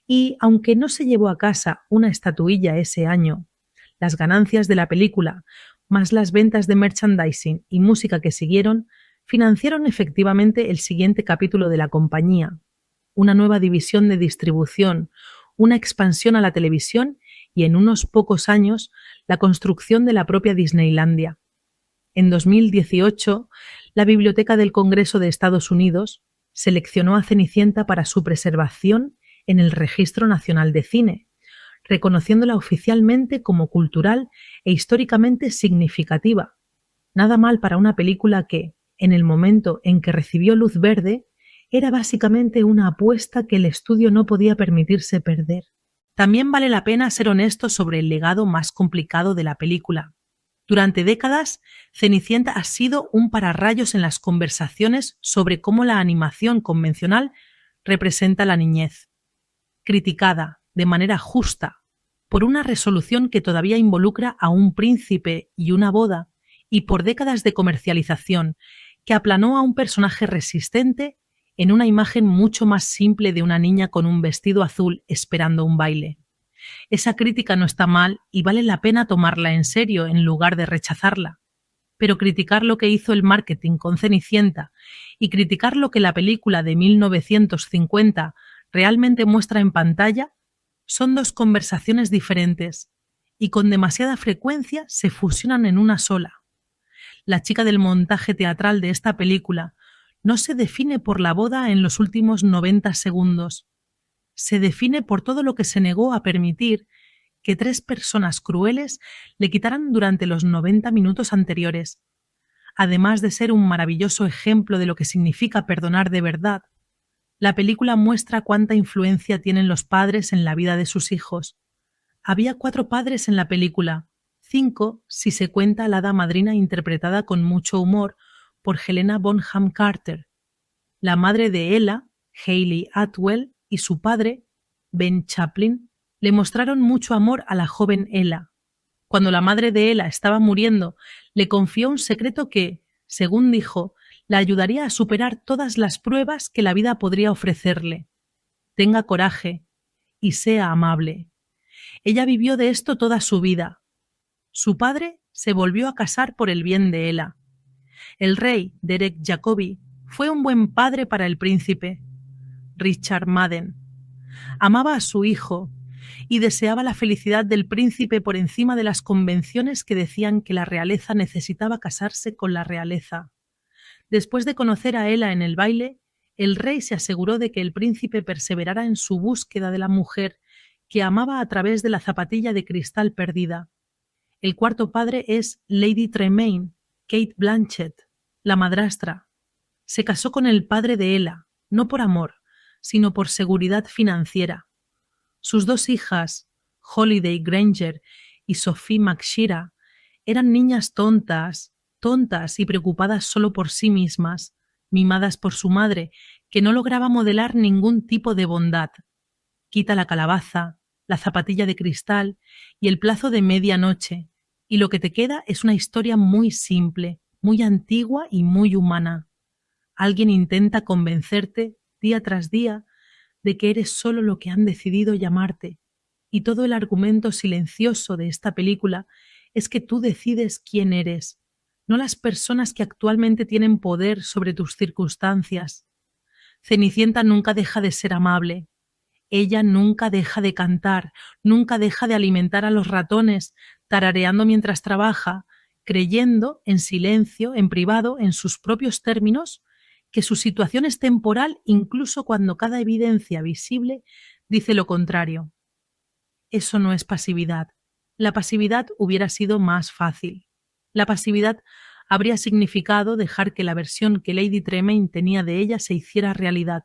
Y, aunque no se llevó a casa una estatuilla ese año, las ganancias de la película, más las ventas de merchandising y música que siguieron, financiaron efectivamente el siguiente capítulo de la compañía, una nueva división de distribución, una expansión a la televisión y, en unos pocos años, la construcción de la propia Disneylandia. En 2018, la Biblioteca del Congreso de Estados Unidos seleccionó a Cenicienta para su preservación en el Registro Nacional de Cine, reconociéndola oficialmente como cultural e históricamente significativa. Nada mal para una película que, en el momento en que recibió luz verde, era básicamente una apuesta que el estudio no podía permitirse perder. También vale la pena ser honesto sobre el legado más complicado de la película. Durante décadas, Cenicienta ha sido un pararrayos en las conversaciones sobre cómo la animación convencional representa la niñez. Criticada, de manera justa, por una resolución que todavía involucra a un príncipe y una boda, y por décadas de comercialización que aplanó a un personaje resistente en una imagen mucho más simple de una niña con un vestido azul esperando un baile. Esa crítica no está mal y vale la pena tomarla en serio en lugar de rechazarla. Pero criticar lo que hizo el marketing con Cenicienta y criticar lo que la película de 1950 realmente muestra en pantalla son dos conversaciones diferentes y con demasiada frecuencia se fusionan en una sola. La chica del montaje teatral de esta película no se define por la boda en los últimos 90 segundos. Se define por todo lo que se negó a permitir que 3 personas crueles le quitaran durante los 90 minutos anteriores. Además de ser un maravilloso ejemplo de lo que significa perdonar de verdad, la película muestra cuánta influencia tienen los padres en la vida de sus hijos. Había 4 padres en la película, 5 si se cuenta a la hada madrina interpretada con mucho humor por Helena Bonham Carter, la madre de Ella, Hayley Atwell, y su padre, Ben Chaplin, le mostraron mucho amor a la joven Ella. Cuando la madre de Ella estaba muriendo, le confió un secreto que, según dijo, la ayudaría a superar todas las pruebas que la vida podría ofrecerle. Tenga coraje y sea amable. Ella vivió de esto toda su vida. Su padre se volvió a casar por el bien de Ella. El rey, Derek Jacobi, fue un buen padre para el príncipe. Richard Madden amaba a su hijo y deseaba la felicidad del príncipe por encima de las convenciones que decían que la realeza necesitaba casarse con la realeza. Después de conocer a Ella en el baile, el rey se aseguró de que el príncipe perseverara en su búsqueda de la mujer que amaba a través de la zapatilla de cristal perdida. El cuarto padre es Lady Tremaine, Kate Blanchett, la madrastra. Se casó con el padre de Ella, no por amor, sino por seguridad financiera. Sus 2 hijas, Holiday Granger y Sophie McShira, eran niñas tontas y preocupadas solo por sí mismas, mimadas por su madre, que no lograba modelar ningún tipo de bondad. Quita la calabaza, la zapatilla de cristal y el plazo de medianoche, y lo que te queda es una historia muy simple, muy antigua y muy humana. Alguien intenta convencerte, día tras día, de que eres solo lo que han decidido llamarte, y todo el argumento silencioso de esta película es que tú decides quién eres, no las personas que actualmente tienen poder sobre tus circunstancias. Cenicienta nunca deja de ser amable. Ella nunca deja de cantar, nunca deja de alimentar a los ratones, tarareando mientras trabaja, creyendo, en silencio, en privado, en sus propios términos, que su situación es temporal incluso cuando cada evidencia visible dice lo contrario. Eso no es pasividad. La pasividad hubiera sido más fácil. La pasividad habría significado dejar que la versión que Lady Tremaine tenía de ella se hiciera realidad.